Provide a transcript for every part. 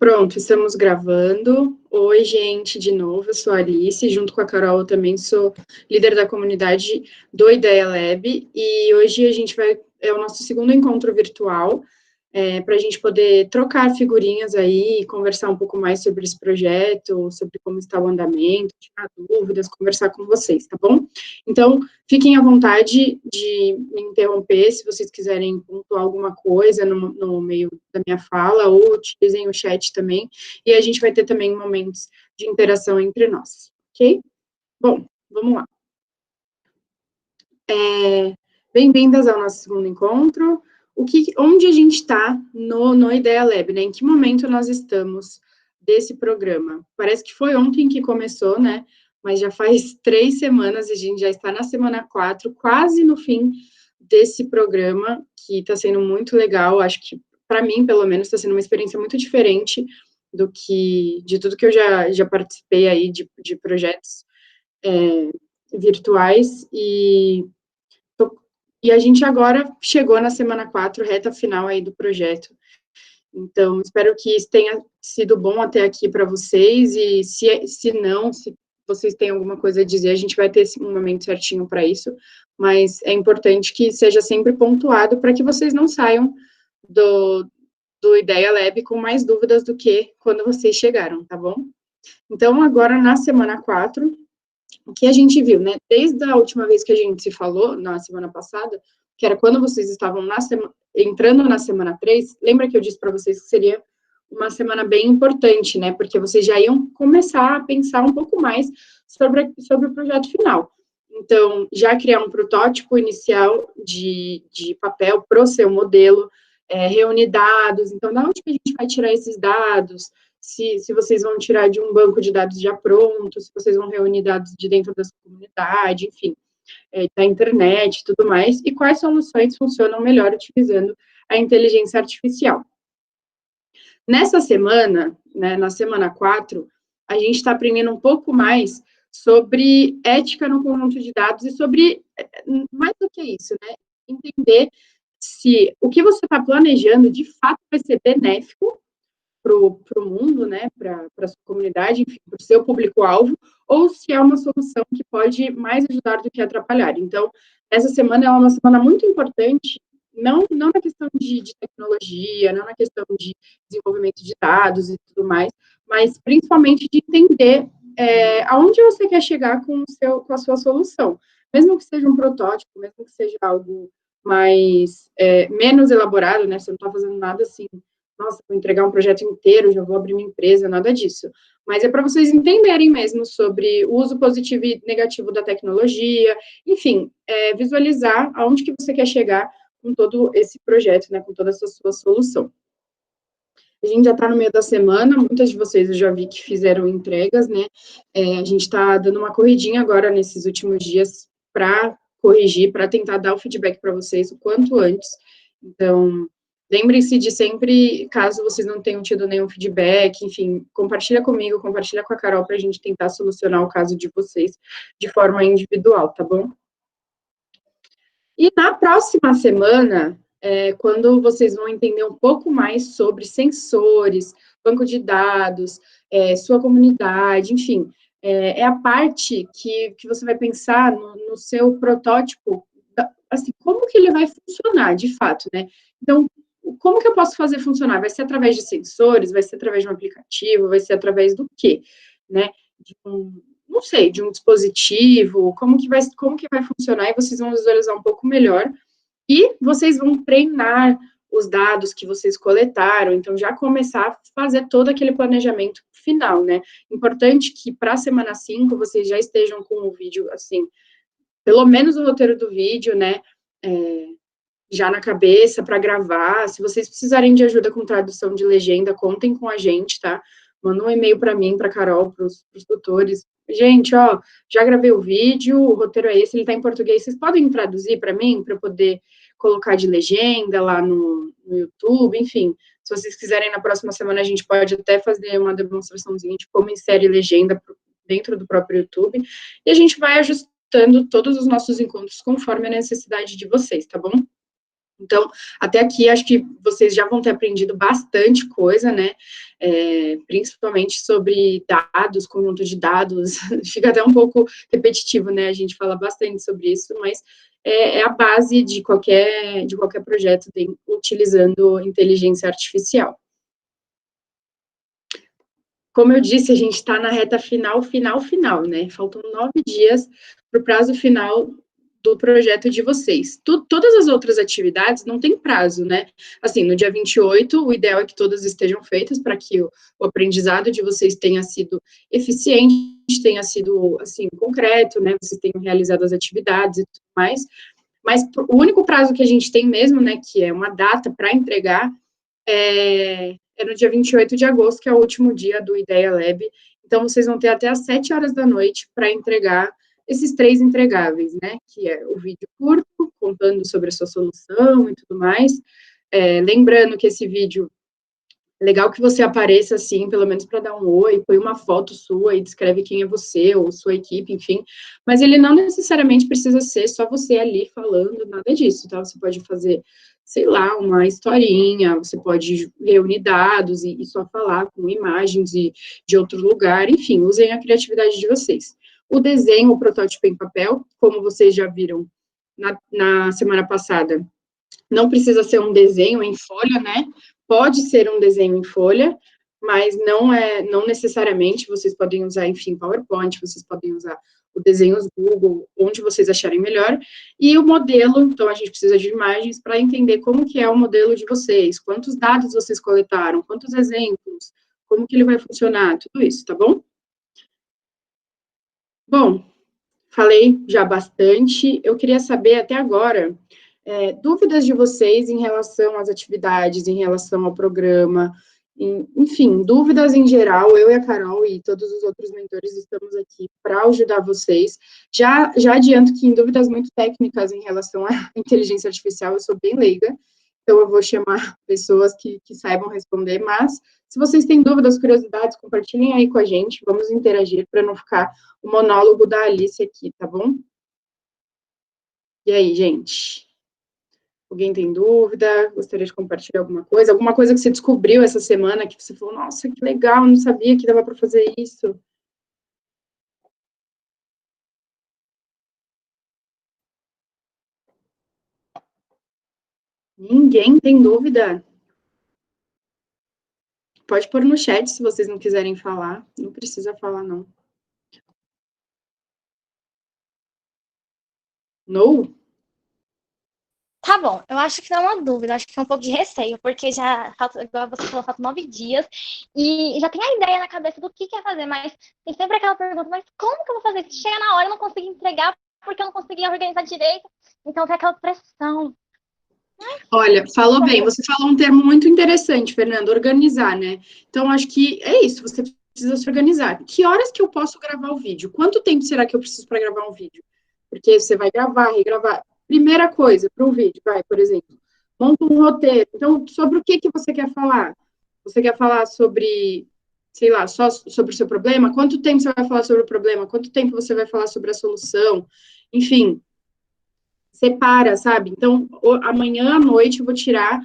Pronto, estamos gravando. Oi, gente, de novo, eu sou a Alice, junto com a Carol, eu também sou líder da comunidade do Ideia Lab, e hoje a gente é o nosso segundo encontro virtual, para a gente poder trocar figurinhas aí, conversar um pouco mais sobre esse projeto, sobre como está o andamento, tirar dúvidas, conversar com vocês, tá bom? Então, fiquem à vontade de me interromper, se vocês quiserem pontuar alguma coisa no meio da minha fala, ou utilizem o chat também, e a gente vai ter também momentos de interação entre nós, ok? Bom, vamos lá. Bem-vindas ao nosso segundo encontro. Onde a gente está no Ideia Lab, né? Em que momento nós estamos desse programa? Parece que foi ontem que começou, né? Mas já faz 3 semanas e a gente já está na semana 4, quase no fim desse programa, que está sendo muito legal. Acho que, para mim, pelo menos, está sendo uma experiência muito diferente de tudo que eu já participei aí de projetos virtuais. E a gente agora chegou na semana 4, reta final aí do projeto. Então, espero que isso tenha sido bom até aqui para vocês, e se não, se vocês têm alguma coisa a dizer, a gente vai ter um momento certinho para isso, mas é importante que seja sempre pontuado para que vocês não saiam do Ideia Lab com mais dúvidas do que quando vocês chegaram, tá bom? Então, agora na semana 4, o que a gente viu, né? Desde a última vez que a gente se falou, na semana passada, que era quando vocês estavam entrando na semana 3, lembra que eu disse para vocês que seria uma semana bem importante, né? Porque vocês já iam começar a pensar um pouco mais sobre o projeto final. Então, já criar um protótipo inicial de papel para o seu modelo, reunir dados. Então, da onde que a gente vai tirar esses dados? Se vocês vão tirar de um banco de dados já pronto, se vocês vão reunir dados de dentro da sua comunidade, enfim, da internet e tudo mais, e quais soluções funcionam melhor utilizando a inteligência artificial. Nessa semana, né, na semana 4, a gente está aprendendo um pouco mais sobre ética no conjunto de dados e sobre, mais do que isso, né, entender se o que você está planejando de fato vai ser benéfico para o mundo, né, para a sua comunidade, enfim, para o seu público-alvo, ou se é uma solução que pode mais ajudar do que atrapalhar. Então, essa semana é uma semana muito importante, não na questão de tecnologia, não na questão de desenvolvimento de dados e tudo mais, mas principalmente de entender aonde você quer chegar com a sua solução. Mesmo que seja um protótipo, mesmo que seja algo menos elaborado, né, você não está fazendo nada assim, nossa, vou entregar um projeto inteiro, já vou abrir uma empresa, nada disso. Mas é para vocês entenderem mesmo sobre o uso positivo e negativo da tecnologia, enfim, visualizar aonde que você quer chegar com todo esse projeto, né, com toda essa sua solução. A gente já está no meio da semana, muitas de vocês eu já vi que fizeram entregas, né, a gente está dando uma corridinha agora nesses últimos dias para corrigir, para tentar dar o feedback para vocês o quanto antes. Então, lembrem-se de sempre, caso vocês não tenham tido nenhum feedback, enfim, compartilha comigo, compartilha com a Carol para a gente tentar solucionar o caso de vocês de forma individual, tá bom? E na próxima semana, quando vocês vão entender um pouco mais sobre sensores, banco de dados, sua comunidade, enfim, é a parte que você vai pensar no seu protótipo, assim, como que ele vai funcionar, de fato, né? Então, como que eu posso fazer funcionar? Vai ser através de sensores? Vai ser através de um aplicativo? Vai ser através do quê? Né? Não sei, de um dispositivo? Como que vai funcionar? E vocês vão visualizar um pouco melhor. E vocês vão treinar os dados que vocês coletaram, então já começar a fazer todo aquele planejamento final, né? Importante que para a semana 5 vocês já estejam com o vídeo, assim, pelo menos o roteiro do vídeo, né? Já na cabeça para gravar. Se vocês precisarem de ajuda com tradução de legenda, contem com a gente, tá? Manda um e-mail para mim, para Carol, para os tutores. Gente, ó, já gravei o vídeo, o roteiro é esse, ele está em português. Vocês podem traduzir para mim, para eu poder colocar de legenda lá no YouTube, enfim. Se vocês quiserem, na próxima semana a gente pode até fazer uma demonstraçãozinha de como insere legenda dentro do próprio YouTube. E a gente vai ajustando todos os nossos encontros conforme a necessidade de vocês, tá bom? Então, até aqui, acho que vocês já vão ter aprendido bastante coisa, né? Principalmente sobre dados, conjunto de dados. Fica até um pouco repetitivo, né? A gente fala bastante sobre isso, mas é a base de qualquer projeto utilizando inteligência artificial. Como eu disse, a gente está na reta final, né? Faltam 9 dias para o prazo final do projeto de vocês. Todas as outras atividades não tem prazo, né? Assim, no dia 28, o ideal é que todas estejam feitas para que o aprendizado de vocês tenha sido eficiente, tenha sido, assim, concreto, né? Vocês tenham realizado as atividades e tudo mais. Mas o único prazo que a gente tem mesmo, né, que é uma data para entregar, é no dia 28 de agosto, que é o último dia do Ideia Lab. Então, vocês vão ter até às 7 horas da noite para entregar esses 3 entregáveis, né? Que é o vídeo curto, contando sobre a sua solução e tudo mais. Lembrando que esse vídeo, é legal que você apareça assim, pelo menos para dar um oi, põe uma foto sua e descreve quem é você ou sua equipe, enfim. Mas ele não necessariamente precisa ser só você ali falando, nada disso, tá? Você pode fazer, sei lá, uma historinha, você pode reunir dados e só falar com imagens de outro lugar, enfim, usem a criatividade de vocês. O desenho, o protótipo em papel, como vocês já viram na semana passada, não precisa ser um desenho em folha, né? Pode ser um desenho em folha, mas não necessariamente. Vocês podem usar, enfim, PowerPoint, vocês podem usar o desenhos Google, onde vocês acharem melhor. E o modelo, então, a gente precisa de imagens para entender como que é o modelo de vocês, quantos dados vocês coletaram, quantos exemplos, como que ele vai funcionar, tudo isso, tá bom? Bom, falei já bastante. Eu queria saber até agora dúvidas de vocês em relação às atividades, em relação ao programa, enfim, dúvidas em geral. Eu e a Carol e todos os outros mentores estamos aqui para ajudar vocês. Já adianto que em dúvidas muito técnicas em relação à inteligência artificial, eu sou bem leiga, então eu vou chamar pessoas que saibam responder, mas se vocês têm dúvidas, curiosidades, compartilhem aí com a gente, vamos interagir para não ficar o monólogo da Alice aqui, tá bom? E aí, gente? Alguém tem dúvida? Gostaria de compartilhar alguma coisa? Alguma coisa que você descobriu essa semana que você falou, nossa, que legal, não sabia que dava para fazer isso. Ninguém tem dúvida? Pode pôr no chat se vocês não quiserem falar. Não precisa falar, não. No? Tá bom, eu acho que não é uma dúvida, acho que é um pouco de receio, porque já, igual você falou, faltam 9 dias, e já tem a ideia na cabeça do que quer fazer, mas tem sempre aquela pergunta, mas como que eu vou fazer? Se chega na hora, eu não consigo entregar, porque eu não consegui organizar direito, então tem aquela pressão. Olha, falou bem, você falou um termo muito interessante, Fernando, organizar, né? Então, acho que é isso, você precisa se organizar. Que horas que eu posso gravar o vídeo? Quanto tempo será que eu preciso para gravar um vídeo? Porque você vai gravar, regravar. Primeira coisa, para um vídeo, vai, por exemplo, monta um roteiro. Então, sobre o que você quer falar? Você quer falar sobre, sei lá, só sobre o seu problema? Quanto tempo você vai falar sobre o problema? Quanto tempo você vai falar sobre a solução? Enfim, separa, sabe? Então, amanhã à noite eu vou tirar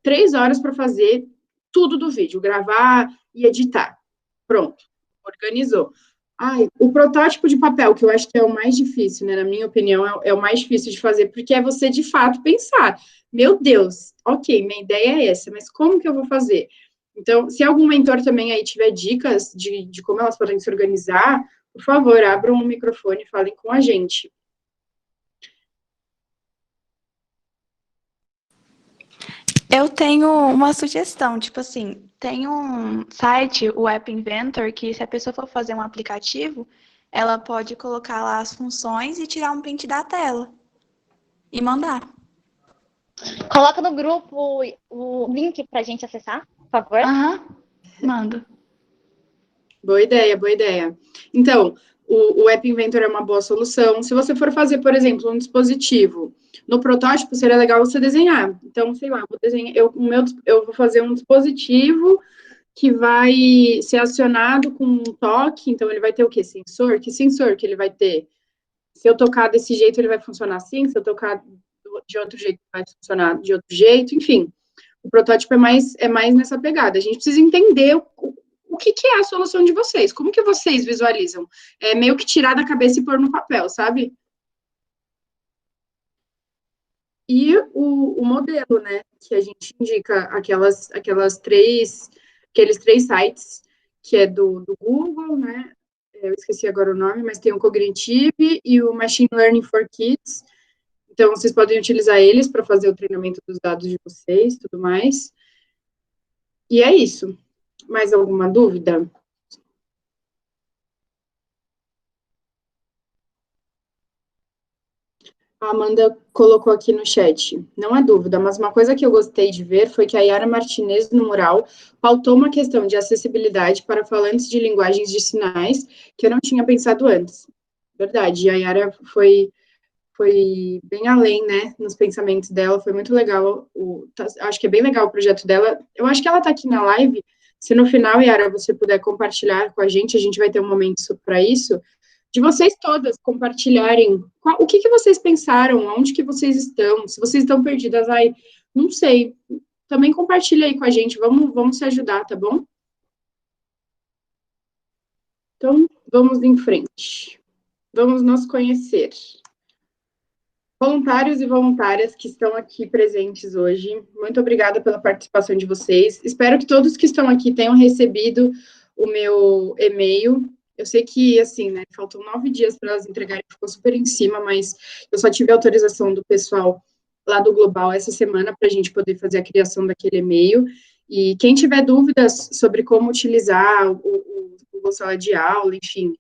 3 horas para fazer tudo do vídeo, gravar e editar. Pronto, organizou. Ai, o protótipo de papel, que eu acho que é o mais difícil, né? Na minha opinião, é o mais difícil de fazer, porque é você, de fato, pensar. Meu Deus, ok, minha ideia é essa, mas como que eu vou fazer? Então, se algum mentor também aí tiver dicas de como elas podem se organizar, por favor, abram o microfone e falem com a gente. Eu tenho uma sugestão, tipo assim, tem um site, o App Inventor, que se a pessoa for fazer um aplicativo, ela pode colocar lá as funções e tirar um print da tela e mandar. Coloca no grupo o link pra gente acessar, por favor. Aham, mando. Boa ideia, boa ideia. Então, o App Inventor é uma boa solução. Se você for fazer, por exemplo, um dispositivo, no protótipo seria legal você desenhar. Então, sei lá, vou desenhar, eu vou fazer um dispositivo que vai ser acionado com um toque, então ele vai ter o quê? Sensor? Que sensor que ele vai ter? Se eu tocar desse jeito, ele vai funcionar assim, se eu tocar do de outro jeito vai funcionar de outro jeito, enfim. O protótipo é mais nessa pegada. A gente precisa entender o que é a solução de vocês, como que vocês visualizam. É meio que tirar da cabeça e pôr no papel, sabe? E o modelo, né, que a gente indica aqueles três sites, que é do Google, né, eu esqueci agora o nome, mas tem o Cognitive e o Machine Learning for Kids. Então, vocês podem utilizar eles para fazer o treinamento dos dados de vocês, tudo mais. E é isso. Mais alguma dúvida? A Amanda colocou aqui no chat, não é dúvida, mas uma coisa que eu gostei de ver foi que a Yara Martinez, no mural, pautou uma questão de acessibilidade para falantes de linguagens de sinais que eu não tinha pensado antes. Verdade, a Yara foi bem além, né, nos pensamentos dela, foi muito legal, acho que é bem legal o projeto dela. Eu acho que ela está aqui na live, se no final, Yara, você puder compartilhar com a gente vai ter um momento para isso, de vocês todas compartilharem o que vocês pensaram, onde que vocês estão, se vocês estão perdidas, não sei, também compartilha aí com a gente, vamos se ajudar, tá bom? Então, vamos em frente. Vamos nos conhecer. Voluntários e voluntárias que estão aqui presentes hoje, muito obrigada pela participação de vocês. Espero que todos que estão aqui tenham recebido o meu e-mail. Eu sei que, assim, né, faltam 9 dias para elas entregarem, ficou super em cima, mas eu só tive autorização do pessoal lá do Global essa semana para a gente poder fazer a criação daquele e-mail. E quem tiver dúvidas sobre como utilizar o Google Sala de Aula, enfim,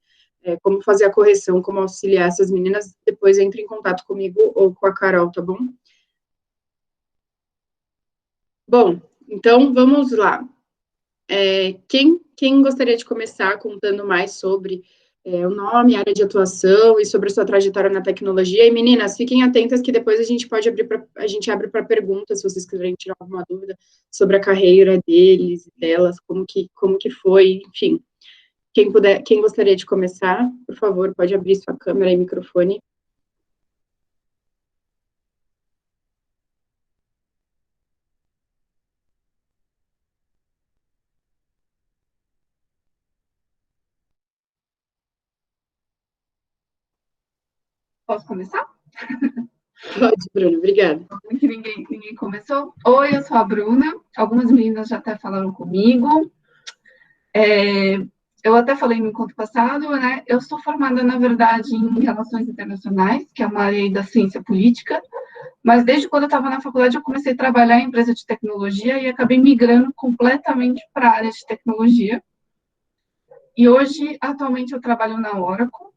como fazer a correção, como auxiliar essas meninas, depois entre em contato comigo ou com a Carol, tá bom? Bom, então vamos lá. Quem gostaria de começar contando mais sobre o nome, área de atuação e sobre a sua trajetória na tecnologia? E meninas, fiquem atentas que depois a gente abre para perguntas, se vocês quiserem tirar alguma dúvida sobre a carreira deles, delas, como que foi, enfim. Quem gostaria de começar, por favor, pode abrir sua câmera e microfone. Posso começar? Pode, Bruna, obrigada. Que ninguém começou. Oi, eu sou a Bruna. Algumas meninas já até falaram comigo. Eu até falei no encontro passado, né? Eu sou formada, na verdade, em Relações Internacionais, que é uma área da ciência política, mas desde quando eu estava na faculdade eu comecei a trabalhar em empresa de tecnologia e acabei migrando completamente para a área de tecnologia. E hoje, atualmente, eu trabalho na Oracle,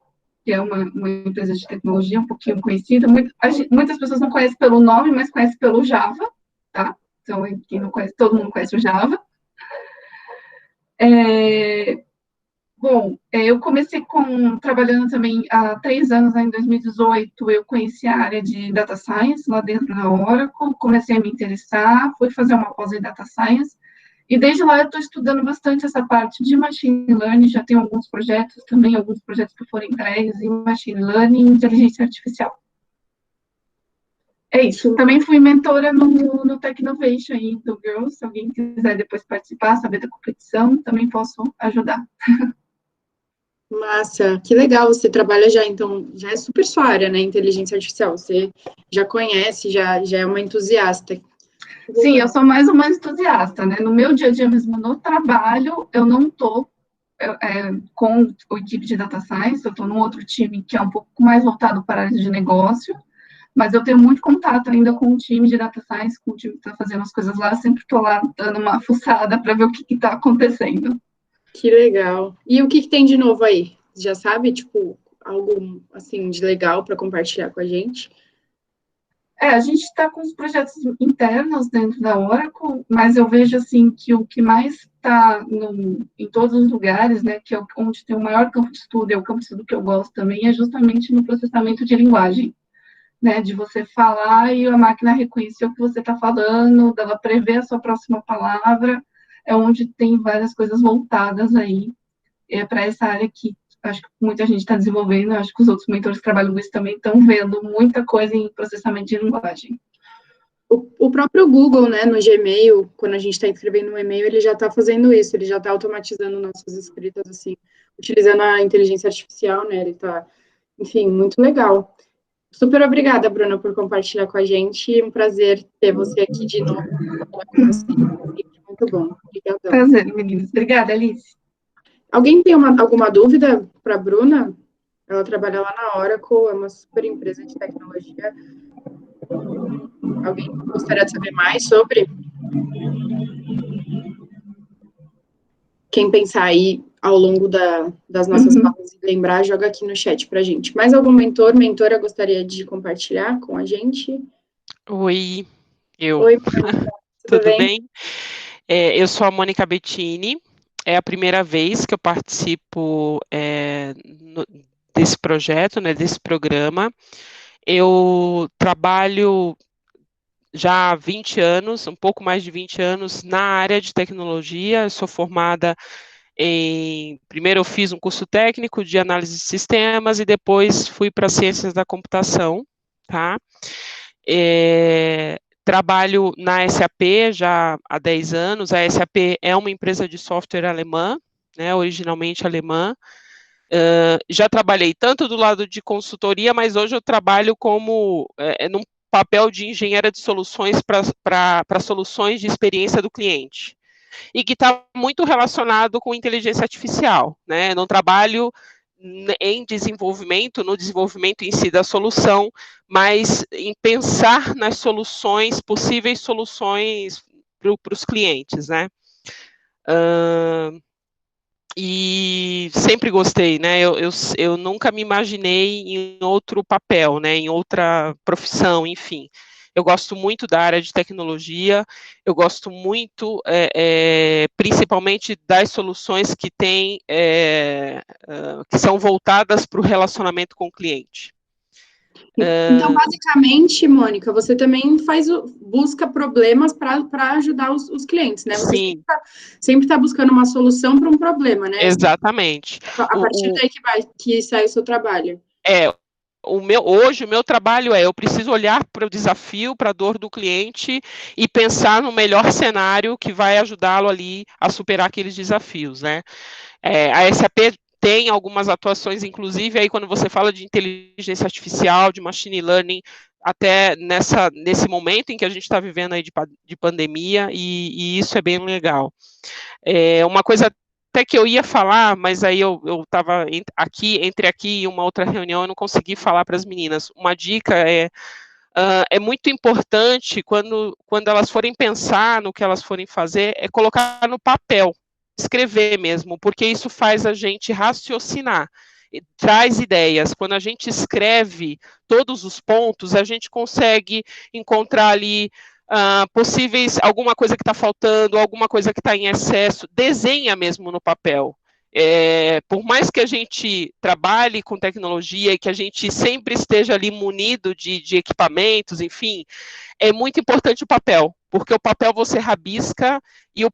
que é uma empresa de tecnologia um pouquinho conhecida. Muitas pessoas não conhecem pelo nome, mas conhecem pelo Java, tá? Então, quem não conhece, todo mundo conhece o Java. Bom, eu comecei trabalhando também há 3 anos, né, em 2018, eu conheci a área de Data Science lá dentro da Oracle, comecei a me interessar, fui fazer uma pós em Data Science, e desde lá eu estou estudando bastante essa parte de Machine Learning, já tenho alguns projetos também, alguns projetos que foram entregues em Machine Learning e Inteligência Artificial. É isso. Também fui mentora no Technovation aí do Girls, se alguém quiser depois participar, saber da competição, também posso ajudar. Massa, que legal, você trabalha então, já é super sua área, né, inteligência artificial, você já conhece, já é uma entusiasta. Sim, eu sou mais uma entusiasta, né, no meu dia a dia mesmo, no trabalho, eu não estou com a equipe de Data Science, eu estou num outro time que é um pouco mais voltado para a área de negócio, mas eu tenho muito contato ainda com o time de Data Science, com o time que está fazendo as coisas lá, sempre estou lá dando uma fuçada para ver o que está acontecendo. Que legal. E o que tem de novo aí? Já sabe, tipo, algo, assim, de legal para compartilhar com a gente? A gente está com os projetos internos dentro da Oracle, mas eu vejo, assim, que o que mais está em todos os lugares, né, que é onde tem o maior campo de estudo, é o campo de estudo que eu gosto também, é justamente no processamento de linguagem, né, de você falar e a máquina reconhecer o que você está falando, dela prever a sua próxima palavra, é onde tem várias coisas voltadas aí para essa área que acho que muita gente está desenvolvendo, acho que os outros mentores que trabalham com isso também estão vendo muita coisa em processamento de linguagem. O próprio Google, né, no Gmail, quando a gente está escrevendo um e-mail, ele já está fazendo isso, ele já está automatizando nossas escritas, assim, utilizando a inteligência artificial, né, ele está, enfim, muito legal. Super obrigada, Bruna, por compartilhar com a gente, um prazer ter você aqui de novo, falar com você, muito bom, obrigadão. Prazer, meninas. Obrigada, Alice. Alguém tem alguma dúvida para a Bruna? Ela trabalha lá na Oracle, é uma super empresa de tecnologia. Alguém gostaria de saber mais sobre? Quem pensar aí ao longo das nossas falas e lembrar, joga aqui no chat pra gente. Mais algum mentora gostaria de compartilhar com a gente? Oi, Oi, Mônica, tudo bem? Eu sou a Mônica Bettini, é a primeira vez que eu participo desse projeto, né, desse programa. Eu trabalho já há 20 anos, um pouco mais de 20 anos, na área de tecnologia. Eu sou formada primeiro eu fiz um curso técnico de análise de sistemas e depois fui para ciências da computação, tá? Trabalho na SAP já há 10 anos. A SAP é uma empresa de software alemã, né, originalmente alemã. Já trabalhei tanto do lado de consultoria, mas hoje eu trabalho como num papel de engenheira de soluções para soluções de experiência do cliente. E que está muito relacionado com inteligência artificial, né? Não trabalho em desenvolvimento, no desenvolvimento em si da solução, mas em pensar nas soluções, possíveis soluções para os clientes, né? E sempre gostei, né? Eu nunca me imaginei em outro papel, né? Em outra profissão, enfim. Eu gosto muito da área de tecnologia, eu gosto muito, principalmente das soluções que que são voltadas para o relacionamento com o cliente. Então, basicamente, Mônica, você também busca problemas para ajudar os clientes, né? Você Sim. sempre tá buscando uma solução para um problema, né? Exatamente. A partir daí que sai o seu trabalho. Hoje o meu trabalho eu preciso olhar para o desafio, para a dor do cliente e pensar no melhor cenário que vai ajudá-lo ali a superar aqueles desafios, né? A SAP tem algumas atuações, inclusive, aí quando você fala de inteligência artificial, de machine learning, até nesse momento em que a gente está vivendo aí de pandemia, e isso é bem legal. Uma coisa até que eu ia falar, mas aí eu estava entre aqui e uma outra reunião, eu não consegui falar para as meninas. Uma dica é muito importante quando elas forem pensar no que elas forem fazer, é colocar no papel, escrever mesmo, porque isso faz a gente raciocinar, traz ideias. Quando a gente escreve todos os pontos, a gente consegue encontrar ali possíveis, alguma coisa que está faltando, alguma coisa que está em excesso, desenha mesmo no papel. Por mais que a gente trabalhe com tecnologia e que a gente sempre esteja ali munido de equipamentos, enfim, é muito importante o papel, porque o papel você rabisca e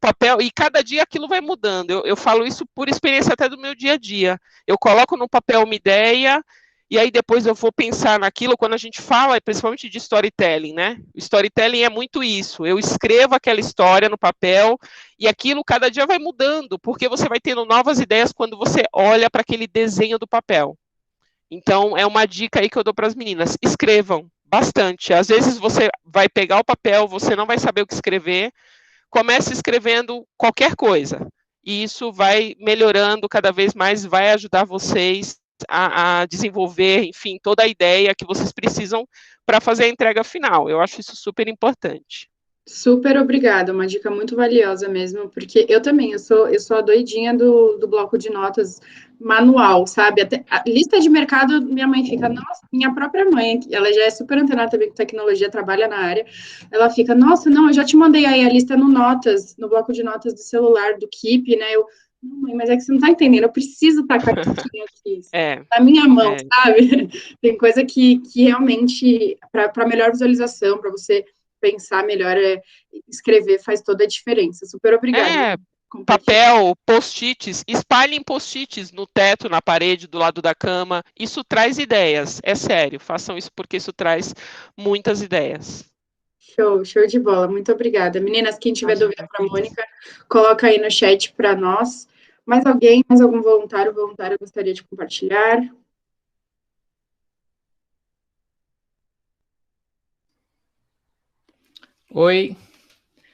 cada dia aquilo vai mudando. Eu falo isso por experiência até do meu dia a dia. Eu coloco no papel uma ideia e aí depois eu vou pensar naquilo. Quando a gente fala, principalmente de storytelling, né? O storytelling é muito isso. Eu escrevo aquela história no papel e aquilo cada dia vai mudando, porque você vai tendo novas ideias quando você olha para aquele desenho do papel. Então, é uma dica aí que eu dou para as meninas. Escrevam bastante. Às vezes você vai pegar o papel, você não vai saber o que escrever. Comece escrevendo qualquer coisa. E isso vai melhorando cada vez mais, vai ajudar vocês a desenvolver, enfim, toda a ideia que vocês precisam para fazer a entrega final. Eu acho isso super importante. Super obrigada, uma dica muito valiosa mesmo, porque eu também, eu sou a doidinha do bloco de notas manual, sabe? Até a lista de mercado, minha mãe fica, nossa, minha própria mãe, ela já é super antenada também com tecnologia, trabalha na área, ela fica, nossa, não, eu já te mandei aí a lista no bloco de notas do celular, do Keep, né? Não, mãe, mas é que você não tá entendendo, eu preciso estar com a listinha aqui, na minha mão, sabe? Tem coisa que realmente, para melhor visualização, para você pensar melhor, escrever faz toda a diferença. Super obrigada. papel, post-its, espalhem post-its no teto, na parede, do lado da cama. Isso traz ideias, é sério. Façam isso porque isso traz muitas ideias. Show de bola. Muito obrigada. Meninas, quem tiver dúvida para a Mônica, coloca aí no chat para nós. Mais alguém, mais algum voluntário gostaria de compartilhar? Oi.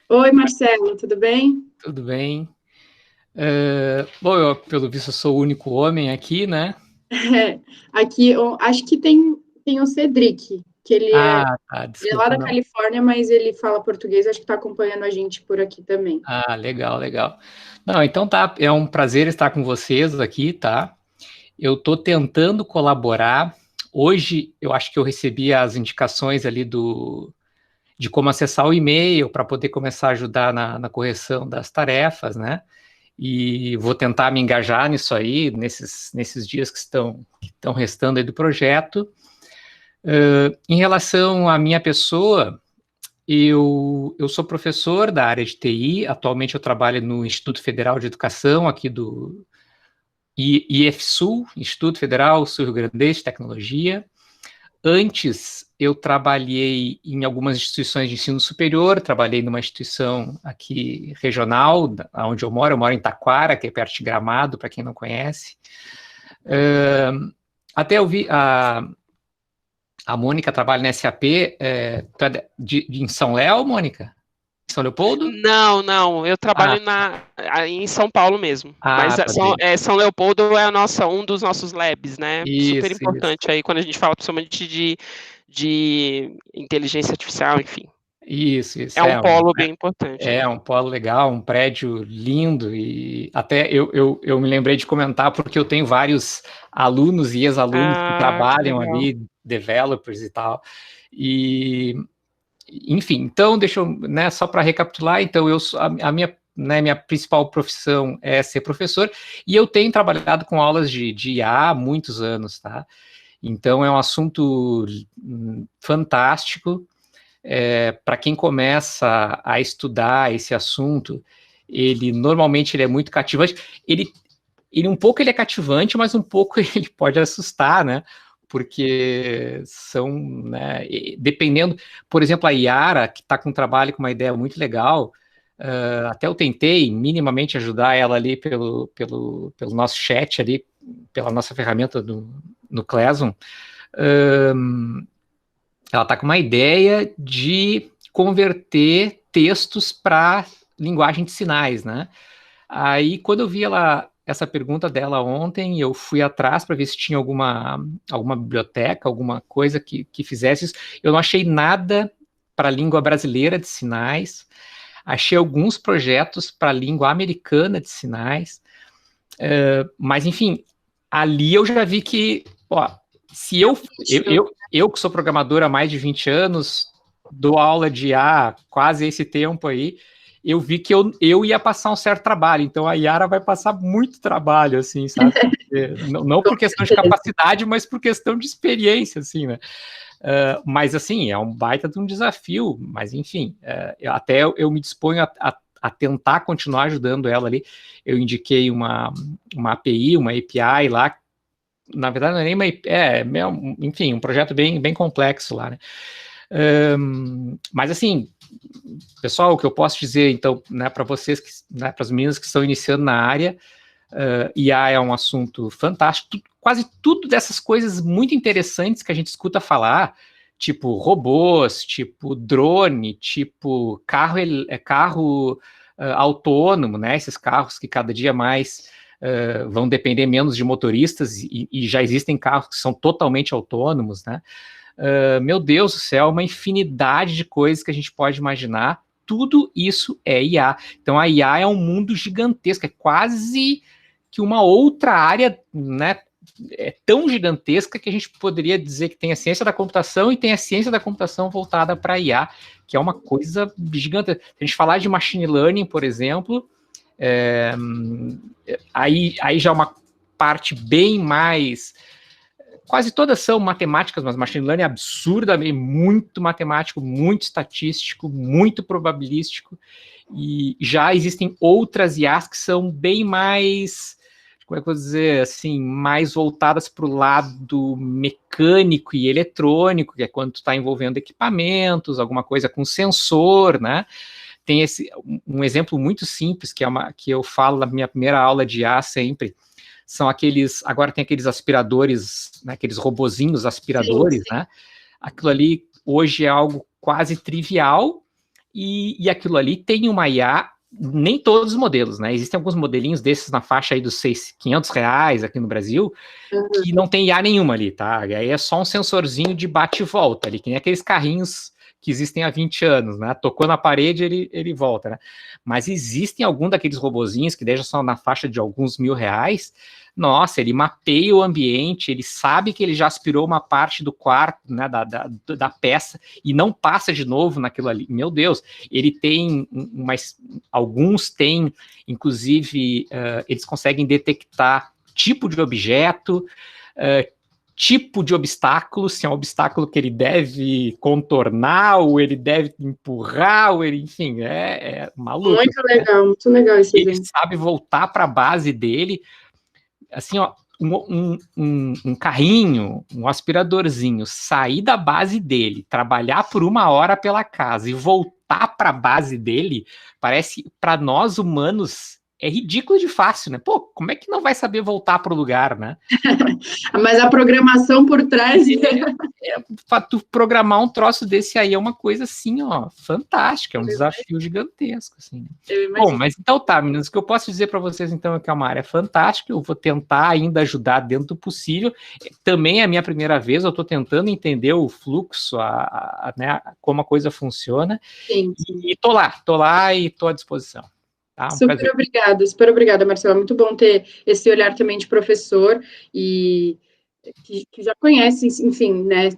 Oi, Marcelo, tudo bem? Tudo bem. Bom, eu, pelo visto, eu sou o único homem aqui, né? Aqui, acho que tem o Cedric, que ele tá, ele é lá da Califórnia, mas ele fala português, acho que está acompanhando a gente por aqui também. Ah, legal. Não, então tá, é um prazer estar com vocês aqui, tá? Eu tô tentando colaborar. Hoje, eu acho que eu recebi as indicações ali de como acessar o e-mail para poder começar a ajudar na correção das tarefas, né? E vou tentar me engajar nisso aí, nesses dias que estão restando aí do projeto. Em relação à minha pessoa, eu sou professor da área de TI, atualmente eu trabalho no Instituto Federal de Educação, aqui do IFSU, Instituto Federal Sul-Rio Grandense de Tecnologia. Antes, eu trabalhei em algumas instituições de ensino superior, trabalhei numa instituição aqui regional, onde eu moro em Taquara, que é perto de Gramado, para quem não conhece. Até eu vi a Mônica trabalha na SAP, em São Léo, Mônica? Em São Leopoldo? Não, eu trabalho em São Paulo mesmo. Mas São Leopoldo é um dos nossos labs, né? Super importante aí, quando a gente fala principalmente de inteligência artificial, enfim. Isso. É um polo bem importante. É um polo legal, um prédio lindo, e até eu me lembrei de comentar porque eu tenho vários alunos e ex-alunos que trabalham ali, developers e tal, e enfim, então deixa eu, né, só para recapitular, então a minha principal profissão é ser professor, e eu tenho trabalhado com aulas de IA há muitos anos, tá? Então é um assunto fantástico. Para quem começa a estudar esse assunto, normalmente ele é muito cativante. Ele um pouco ele é cativante, mas um pouco ele pode assustar, né? Porque são, né, dependendo, por exemplo, a Yara, que está com um trabalho com uma ideia muito legal, até eu tentei minimamente ajudar ela ali pelo nosso chat ali, pela nossa ferramenta no Classroom. Ela está com uma ideia de converter textos para linguagem de sinais, né? Aí, quando eu vi essa pergunta dela ontem, eu fui atrás para ver se tinha alguma biblioteca, alguma coisa que fizesse isso. Eu não achei nada para a língua brasileira de sinais. Achei alguns projetos para a língua americana de sinais. Mas, enfim, ali eu já vi que, se eu que sou programador há mais de 20 anos, dou aula de IA quase esse tempo aí, eu vi que eu ia passar um certo trabalho, então a Yara vai passar muito trabalho, assim, sabe? Não por questão de capacidade, mas por questão de experiência, assim, né? Mas, assim, é um baita de um desafio, mas, enfim, até eu me disponho a tentar continuar ajudando ela ali. Eu indiquei uma API, uma API lá, na verdade não é nem uma API, enfim, um projeto bem complexo lá, né? Mas, assim, pessoal, o que eu posso dizer, então, né, para vocês, né, para as meninas que estão iniciando na área, IA é um assunto fantástico, quase tudo dessas coisas muito interessantes que a gente escuta falar, tipo robôs, tipo drone, tipo carro autônomo, né, esses carros que cada dia mais vão depender menos de motoristas, e já existem carros que são totalmente autônomos, né? Meu Deus do céu, uma infinidade de coisas que a gente pode imaginar, tudo isso é IA. Então a IA é um mundo gigantesco, é quase que uma outra área, né? É tão gigantesca que a gente poderia dizer que tem a ciência da computação e tem a ciência da computação voltada para a IA, que é uma coisa gigantesca. Se a gente falar de machine learning, por exemplo, aí já é uma parte bem mais quase todas são matemáticas, mas machine learning é absurdamente muito matemático, muito estatístico, muito probabilístico, e já existem outras IAs que são bem mais, como é que eu vou dizer, assim, mais voltadas para o lado mecânico e eletrônico, que é quando tu está envolvendo equipamentos, alguma coisa com sensor, né? Tem um exemplo muito simples, que eu falo na minha primeira aula de IA sempre, são agora tem aqueles aspiradores, né, aqueles robozinhos aspiradores, sim. Né? Aquilo ali hoje é algo quase trivial, e aquilo ali tem uma IA, nem todos os modelos, né? Existem alguns modelinhos desses na faixa aí dos R$500 aqui no Brasil, que não tem IA nenhuma ali, tá? E aí é só um sensorzinho de bate e volta ali, que nem aqueles carrinhos que existem há 20 anos, né? Tocou na parede, ele volta, né? Mas existem algum daqueles robozinhos que deixam só na faixa de alguns R$1.000. Nossa, ele mapeia o ambiente, ele sabe que ele já aspirou uma parte do quarto, né, da peça, e não passa de novo naquilo ali. Meu Deus, ele tem, alguns têm, inclusive, eles conseguem detectar tipo de objeto, tipo de obstáculo, se é um obstáculo que ele deve contornar, ou ele deve empurrar, ou ele, enfim, é maluco. Muito legal, né? Muito legal esse exemplo. Ele sabe voltar para a base dele, assim, ó, um carrinho, um aspiradorzinho, sair da base dele, trabalhar por 1 hora pela casa e voltar para a base dele, parece, para nós humanos, é ridículo de fácil, né? Pô, como é que não vai saber voltar para o lugar, né? Mas a programação por trás... Para tu programar um troço desse aí é uma coisa, assim, ó, fantástica, é um desafio gigantesco, assim. Bom, mas então tá, meninas, o que eu posso dizer para vocês, então, é que é uma área fantástica, eu vou tentar ainda ajudar dentro do possível. Também é a minha primeira vez, eu estou tentando entender o fluxo, né, como a coisa funciona. Sim. E tô lá e tô à disposição. Tá? Super obrigada, Marcela. Muito bom ter esse olhar também de professor e que já conhece, enfim, né?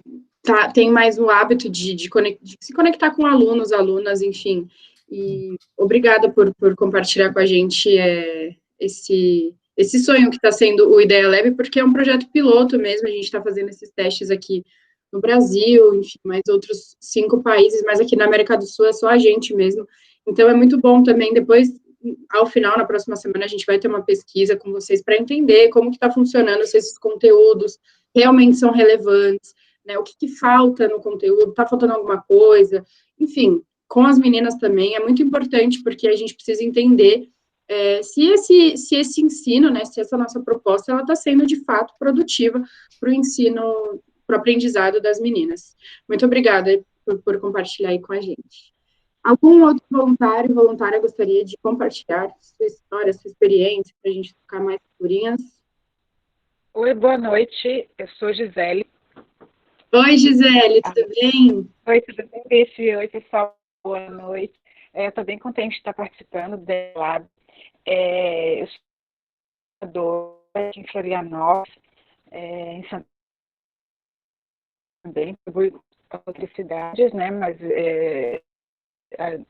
Tem mais o hábito de se conectar com alunos, alunas, enfim. E obrigada por compartilhar com a gente esse sonho que está sendo o Ideia Lab, porque é um projeto piloto mesmo, a gente está fazendo esses testes aqui no Brasil, enfim, mais outros 5 países, mas aqui na América do Sul é só a gente mesmo. Então, é muito bom também, depois, ao final, na próxima semana, a gente vai ter uma pesquisa com vocês para entender como que está funcionando, se esses conteúdos realmente são relevantes, né? O que falta no conteúdo, está faltando alguma coisa, enfim, com as meninas também, é muito importante, porque a gente precisa entender se esse ensino, né, se essa nossa proposta, ela está sendo, de fato, produtiva para o ensino, para o aprendizado das meninas. Muito obrigada por compartilhar aí com a gente. Algum outro voluntária gostaria de compartilhar sua história, sua experiência, para a gente ficar mais segurinhas? Oi, boa noite. Eu sou Gisele. Oi, Gisele, tudo bem? Oi, tudo bem? Oi, pessoal. Boa noite. Estou bem contente de estar participando do Lab. Eu sou aqui em Florianópolis, em Santa também, outras cidades, né? Mas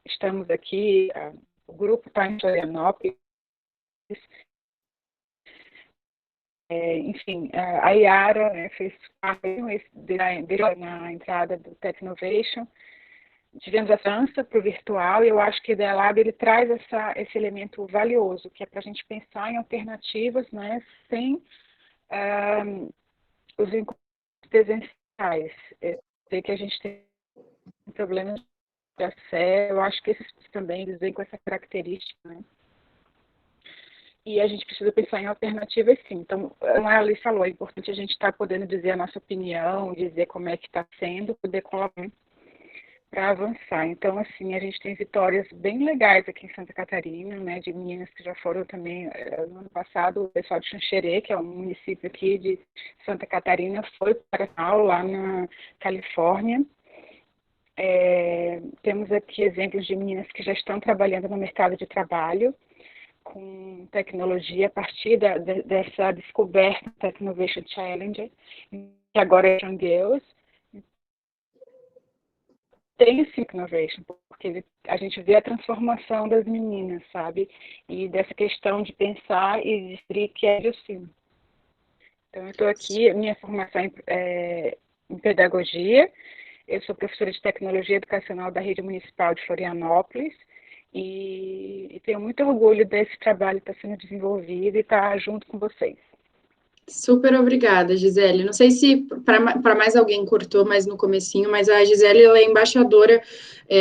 estamos aqui, o grupo está em Florianópolis. Enfim, a Yara, né, fez parte na entrada do Technovation. Tivemos a França para o virtual, e eu acho que o Ideia Lab ele traz esse elemento valioso, que é para a gente pensar em alternativas, né, sem os encontros presenciais. Sei que a gente tem problemas de acesso, eu acho que esses também eles vêm com essa característica, né? E a gente precisa pensar em alternativas, sim. Então, como a Alice falou, é importante a gente estar podendo dizer a nossa opinião, dizer como é que está sendo, poder colaborar para avançar. Então, assim, a gente tem vitórias bem legais aqui em Santa Catarina, né, de meninas que já foram também, no ano passado, o pessoal de Xanxerê, que é um município aqui de Santa Catarina, foi para aula lá na Califórnia. Temos aqui exemplos de meninas que já estão trabalhando no mercado de trabalho, com tecnologia a partir dessa descoberta Technovation Challenger, que agora é Young Girls. Tem esse Technovation, porque a gente vê a transformação das meninas, sabe? E dessa questão de pensar e dizer que é assim. Então, eu estou aqui, minha formação em pedagogia, eu sou professora de tecnologia educacional da Rede Municipal de Florianópolis e tenho muito orgulho desse trabalho que está sendo desenvolvido e estar junto com vocês. Super obrigada, Gisele. Não sei se para mais alguém cortou mais no comecinho, mas a Gisele ela é embaixadora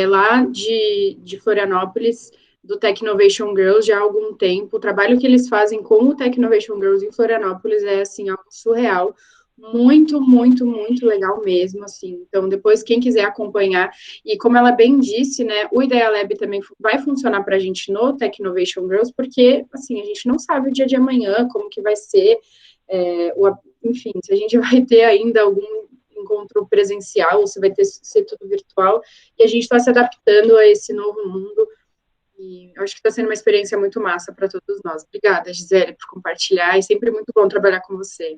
lá de Florianópolis, do Technovation Girls, já há algum tempo. O trabalho que eles fazem com o Technovation Girls em Florianópolis é, assim, algo surreal. Muito, muito, muito legal mesmo, assim. Então, depois, quem quiser acompanhar, e como ela bem disse, né, o Ideia Lab também vai funcionar para a gente no Technovation Girls, porque, assim, a gente não sabe o dia de amanhã, como que vai ser, enfim, se a gente vai ter ainda algum encontro presencial, ou se vai ser tudo virtual, e a gente está se adaptando a esse novo mundo, e eu acho que está sendo uma experiência muito massa para todos nós. Obrigada, Gisele, por compartilhar, é sempre muito bom trabalhar com você.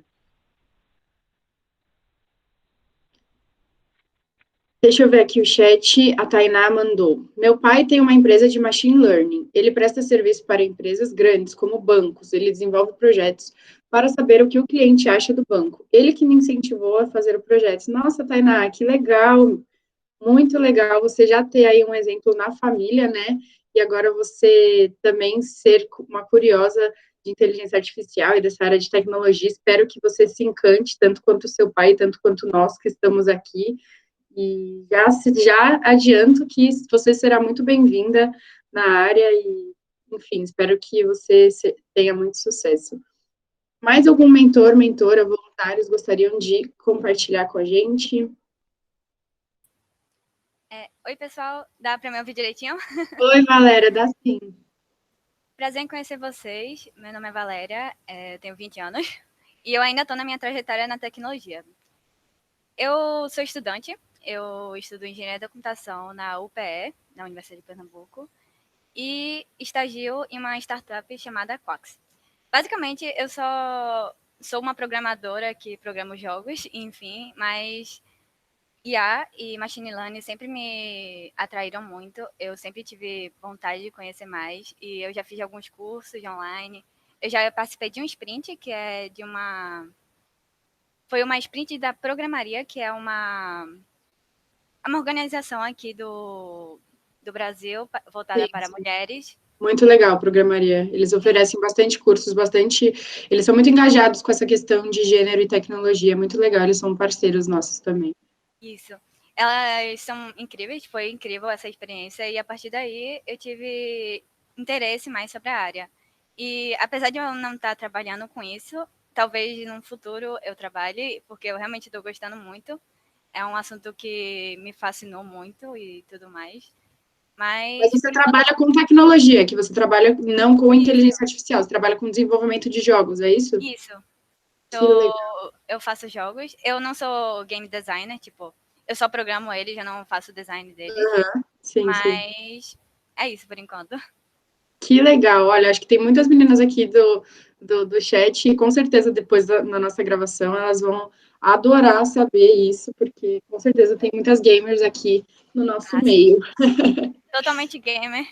Deixa eu ver aqui o chat, a Tainá mandou. Meu pai tem uma empresa de machine learning. Ele presta serviço para empresas grandes, como bancos. Ele desenvolve projetos para saber o que o cliente acha do banco. Ele que me incentivou a fazer o projeto. Nossa, Tainá, que legal. Muito legal você já ter aí um exemplo na família, né? E agora você também ser uma curiosa de inteligência artificial e dessa área de tecnologia. Espero que você se encante, tanto quanto o seu pai, tanto quanto nós que estamos aqui. E já adianto que você será muito bem-vinda na área e, enfim, espero que você tenha muito sucesso. Mais algum mentor, mentora, voluntários gostariam de compartilhar com a gente? Oi, pessoal. Dá para me ouvir direitinho? Oi, Valéria, dá sim. Prazer em conhecer vocês. Meu nome é Valéria, eu tenho 20 anos e eu ainda estou na minha trajetória na tecnologia. Eu sou estudante, eu estudo Engenharia da Computação na UPE, na Universidade de Pernambuco, e estagio em uma startup chamada Quax. Basicamente, eu só sou uma programadora que programa jogos, enfim, mas IA e Machine Learning sempre me atraíram muito. Eu sempre tive vontade de conhecer mais e eu já fiz alguns cursos online. Eu já participei de um sprint que é de uma... Foi uma sprint da Programaria, que é uma organização aqui do Brasil voltada Sim, para sim. mulheres. Muito legal, Programaria. Eles oferecem bastante cursos, eles são muito engajados com essa questão de gênero e tecnologia. Muito legal, eles são parceiros nossos também. Isso. Elas são incríveis, foi incrível essa experiência e a partir daí eu tive interesse mais sobre a área. E apesar de eu não estar trabalhando com isso, talvez no futuro eu trabalhe, porque eu realmente estou gostando muito. É um assunto que me fascinou muito e tudo mais. Mas você por enquanto, trabalha com tecnologia, que você trabalha não com inteligência artificial, você trabalha com desenvolvimento de jogos, é isso? isso. Que legal. Eu faço jogos. Eu não sou game designer, tipo, eu só programo eles, eu não faço design deles. Sim, sim. Mas é isso por enquanto. Que legal. Olha, acho que tem muitas meninas aqui do chat e com certeza depois na nossa gravação elas vão adorar saber isso, porque com certeza tem muitas gamers aqui no nosso meio. Totalmente gamer.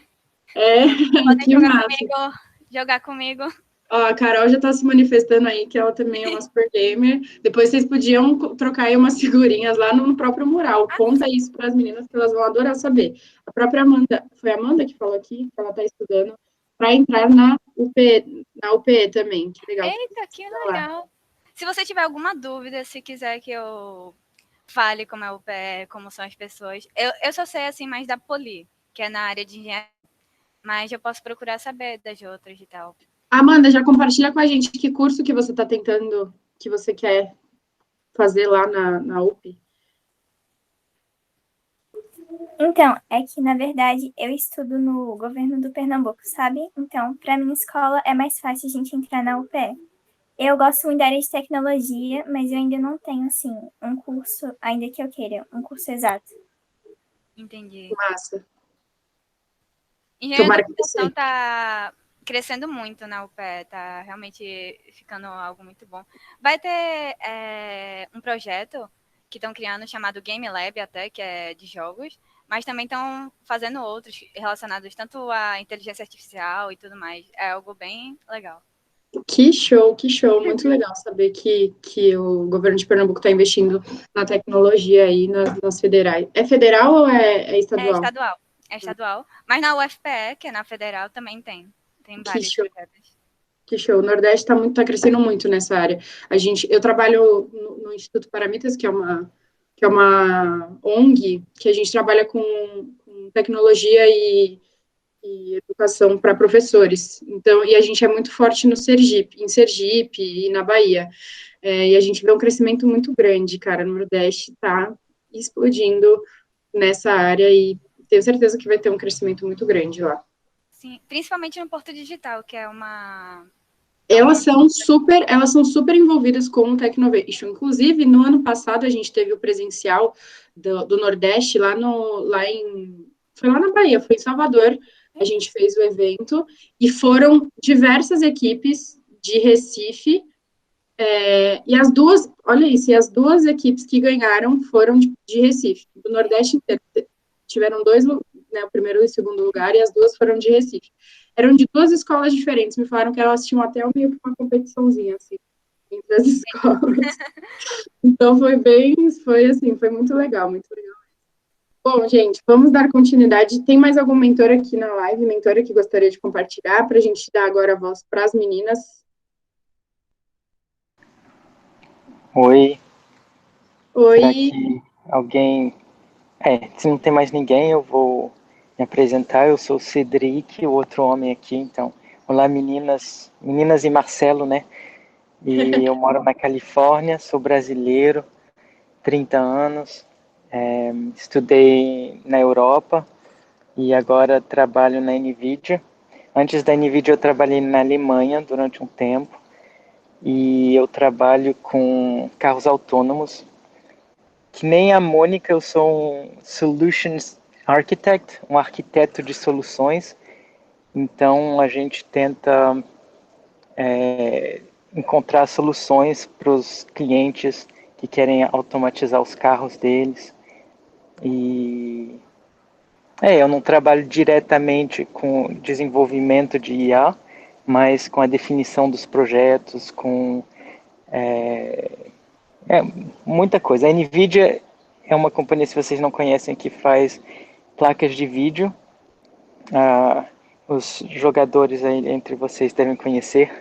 Podem que massa. Jogar comigo. Ó, a Carol já está se manifestando aí que ela também é uma super gamer. Depois vocês podiam trocar aí umas figurinhas lá no próprio mural. Conta isso para as meninas que elas vão adorar saber. A própria Amanda, foi a Amanda que falou aqui que ela está estudando para entrar na UPE também. Que legal. Eita, que legal. Se você tiver alguma dúvida, se quiser que eu fale como é o UPE, como são as pessoas, eu só sei assim mais da Poli, que é na área de engenharia, mas eu posso procurar saber das outras e tal. Amanda, já compartilha com a gente que curso que você está tentando, que você quer fazer lá na UP. Então, é que, na verdade, eu estudo no governo do Pernambuco, sabe? Então, para minha escola é mais fácil a gente entrar na UPE. Eu gosto muito da área de tecnologia, mas eu ainda não tenho, assim, um curso, ainda que eu queira, um curso exato. Entendi. Massa. Engenharia da computação está crescendo muito na UPE, tá realmente ficando algo muito bom. Vai ter um projeto que estão criando chamado Game Lab até, que é de jogos, mas também estão fazendo outros relacionados tanto à inteligência artificial e tudo mais. É algo bem legal. Que show, muito legal saber que o governo de Pernambuco está investindo na tecnologia aí nas federais. É federal ou é É estadual? estadual. É estadual. Mas na UFPE, que é na federal, também tem. Tem Que vários show. projetos. Que show. O Nordeste tá crescendo muito nessa área. Eu trabalho no Instituto Paramitas, que é uma ONG, que a gente trabalha com tecnologia e educação para professores. Então, e a gente é muito forte em Sergipe e na Bahia. E a gente vê um crescimento muito grande, cara. No Nordeste está explodindo nessa área e tenho certeza que vai ter um crescimento muito grande lá. Sim, principalmente no Porto Digital, que é uma. Elas são super envolvidas com o Technovation. Inclusive, no ano passado, a gente teve o presencial do Nordeste foi lá na Bahia, foi em Salvador. A gente fez o evento e foram diversas equipes de Recife. E as duas, olha isso, e as duas equipes que ganharam foram de Recife, do Nordeste inteiro. Tiveram dois, né, o primeiro e o segundo lugar, e as duas foram de Recife. Eram de duas escolas diferentes, me falaram que elas tinham até meio que uma competiçãozinha, assim, entre as escolas. Então foi muito legal, muito legal. Bom, gente, vamos dar continuidade. Tem mais algum mentor aqui na live, mentora que gostaria de compartilhar, para a gente dar agora a voz para as meninas? Oi. Oi. Será que alguém... se não tem mais ninguém, eu vou me apresentar. Eu sou o Cedric, o outro homem aqui. Então, olá meninas e Marcelo, né? E eu moro na Califórnia, sou brasileiro, 30 anos. Estudei na Europa e agora trabalho na NVIDIA. Antes da NVIDIA eu trabalhei na Alemanha durante um tempo. E eu trabalho com carros autônomos. Que nem a Mônica, eu sou um Solutions Architect, um arquiteto de soluções. Então, a gente tenta encontrar soluções para os clientes que querem automatizar os carros deles. E eu não trabalho diretamente com desenvolvimento de IA, mas com a definição dos projetos, com muita coisa. A NVIDIA é uma companhia, se vocês não conhecem, que faz placas de vídeo. Os jogadores aí entre vocês devem conhecer,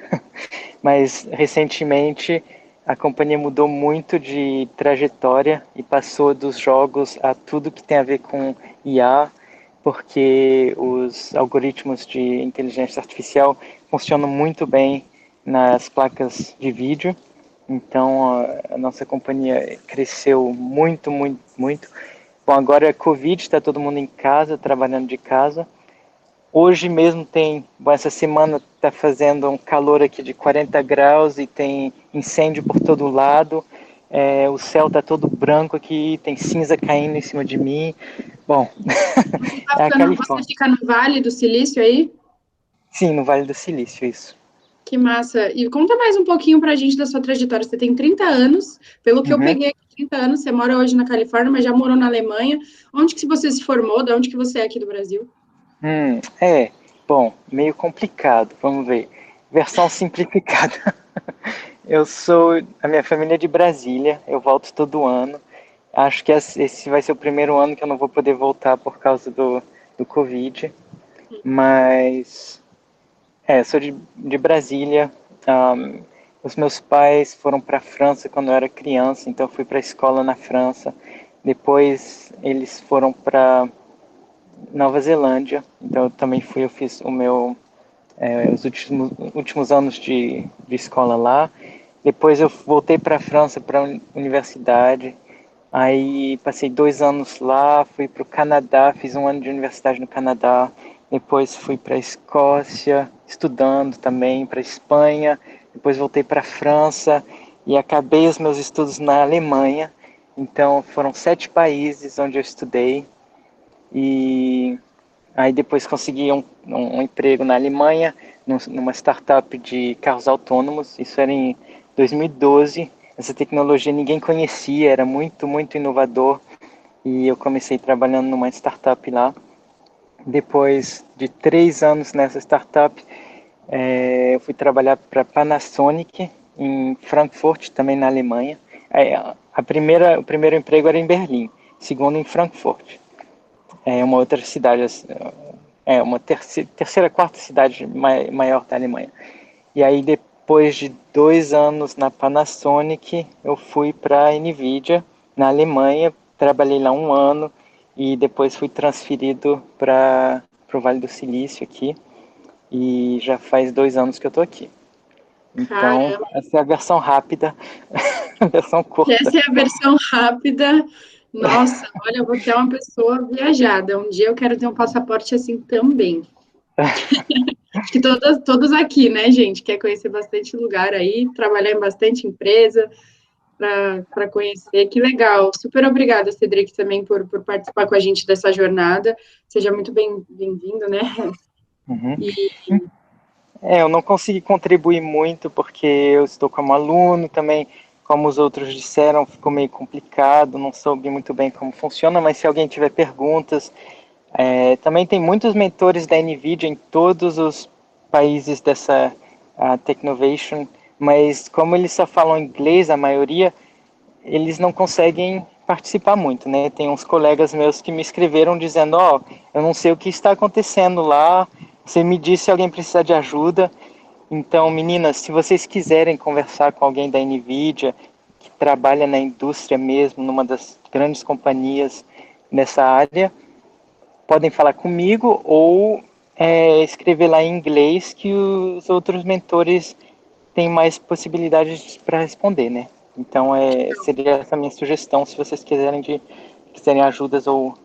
mas recentemente a companhia mudou muito de trajetória e passou dos jogos a tudo que tem a ver com IA, porque os algoritmos de inteligência artificial funcionam muito bem nas placas de vídeo. Então a nossa companhia cresceu muito, muito, muito. Bom, agora é Covid, está todo mundo em casa, trabalhando de casa. Hoje mesmo essa semana está fazendo um calor aqui de 40 graus e tem incêndio por todo lado. O céu está todo branco aqui, tem cinza caindo em cima de mim. Bom, é a Califórnia. Você fica no Vale do Silício aí? Sim, no Vale do Silício, isso. Que massa. E conta mais um pouquinho pra gente da sua trajetória. Você tem 30 anos, pelo que eu peguei aqui, 30 anos, você mora hoje na Califórnia, mas já morou na Alemanha. Onde que você se formou? De onde que você é aqui do Brasil? Bom, meio complicado, vamos ver. Versão simplificada. A minha família é de Brasília, eu volto todo ano. Acho que esse vai ser o primeiro ano que eu não vou poder voltar por causa do Covid. Mas, sou de Brasília. Os meus pais foram para a França quando eu era criança, então eu fui para a escola na França. Depois eles foram para Nova Zelândia, então eu também eu fiz os últimos anos de escola lá. Depois eu voltei para a França, para a universidade, aí passei 2 anos lá, fui para o Canadá, fiz 1 ano de universidade no Canadá, depois fui para a Escócia, estudando também, para a Espanha, depois voltei para a França e acabei os meus estudos na Alemanha. Então foram 7 países onde eu estudei. E aí depois consegui um emprego na Alemanha, numa startup de carros autônomos. Isso era em 2012. Essa tecnologia ninguém conhecia, era muito, muito inovador. E eu comecei trabalhando numa startup lá. Depois de 3 anos nessa startup, Eu fui trabalhar para a Panasonic em Frankfurt, também na Alemanha. O primeiro emprego era em Berlim, segundo em Frankfurt. É uma outra cidade, uma terceira, quarta cidade maior da Alemanha. E aí, depois de 2 anos na Panasonic, eu fui para a NVIDIA, na Alemanha, trabalhei lá 1 ano, e depois fui transferido para o Vale do Silício aqui, e já faz 2 anos que eu estou aqui. Então, Caramba. essa é a versão rápida, a versão curta. Essa é a versão rápida. Nossa, olha, você é uma pessoa viajada. Um dia eu quero ter um passaporte assim também. Acho que todos aqui, né, gente? Quer conhecer bastante lugar aí, trabalhar em bastante empresa para conhecer. Que legal. Super obrigada, Cedric, também por participar com a gente dessa jornada. Seja muito bem-vindo, né? Uhum. Eu não consegui contribuir muito porque eu estou como aluno também, como os outros disseram, ficou meio complicado, não soube muito bem como funciona, mas se alguém tiver perguntas, também tem muitos mentores da NVIDIA em todos os países dessa Technovation, mas como eles só falam inglês, a maioria, eles não conseguem participar muito, né? Tem uns colegas meus que me escreveram dizendo, eu não sei o que está acontecendo lá, você me disse se alguém precisar de ajuda. Então, meninas, se vocês quiserem conversar com alguém da NVIDIA, que trabalha na indústria mesmo, numa das grandes companhias nessa área, podem falar comigo ou escrever lá em inglês, que os outros mentores têm mais possibilidades para responder, né? Então, seria essa a minha sugestão, se vocês quiserem ajudas ou